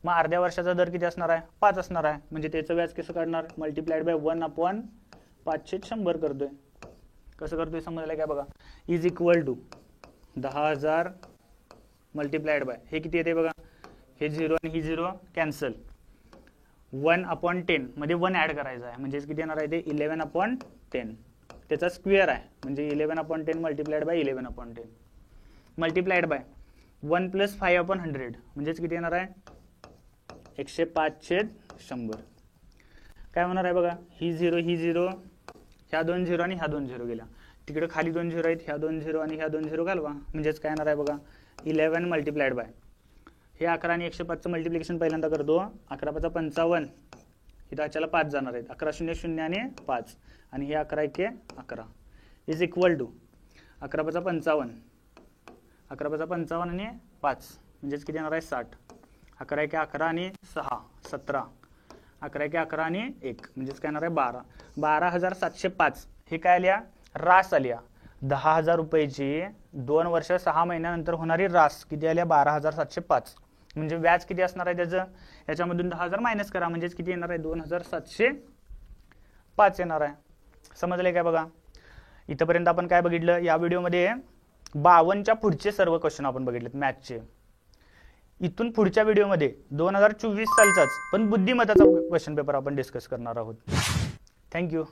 मग अर्ध्या वर्षाचा दर किती असणार आहे 5 असणार आहे म्हणजे त्याचं व्याज कसं काढणार मल्टिप्लाइड बाय 1/500 करतोय. कसं करतोय समजलं काय बघा, is equal to 10,000 multiplied by हे किती येते बघा, हे 0 आणि ही 0 कॅन्सल, 1/10 मध्ये 1 ऍड करायचा आहे म्हणजे किती येणार आहे ते 11/10. त्याचा स्क्वेअर आहे म्हणजे 11/10 मल्टिप्लाइड बाय 11/10 मल्टिप्लाइड बाय 1 + 5/100 म्हणजेच किती येणार आहे 105/100. काय होणार आहे बघा, ही 0 ही 0 ह्या 2 झिरो आणि ह्या 2 झिरो गेल्या, तिकडे खाली 2 झिरो आहेत, ह्या 2 झिरो आणि ह्या 2 झिरो घालवा, म्हणजेच काय येणार आहे बघा 11 मल्टिप्लाइड बाय हे 11 आणि 105चं मल्टिप्लिकेशन पहिल्यांदा करतो, 11 × 55 इथं ह्याच्याला 5 जाणार आहेत, 11 0 0 आणि 5 आणि हे 11 1 11 इज इक्वल टू 11 × 55 11 × 55 आणि 5 म्हणजेच किती येणार आहे 60, 11 1 11 आणि 6 17, 11 1 11 आणि 1 म्हणजेच काय येणार आहे 12, 12,705 हे काय आल्या रास आल्या, 10,000 रुपयाची 2 वर्ष 6 महिन्यानंतर होणारी रास किती आल्या 12,705, म्हणजे व्याज किती असणार आहे त्याचं, याच्यामधून 10,000 मायनस करा म्हणजेच किती येणार आहे 2,705 येणार आहे. समजले काय बघा. इथपर्यंत आपण काय बघितलं या व्हिडिओमध्ये 52च्या पुढचे सर्व क्वेश्चन आपण बघितलेत मॅथचे. इथून पुढच्या व्हिडिओमध्ये 2024 सालचाच पण बुद्धिमत्ताचा क्वेश्चन पेपर आपण डिस्कस करणार आहोत. थँक्यू.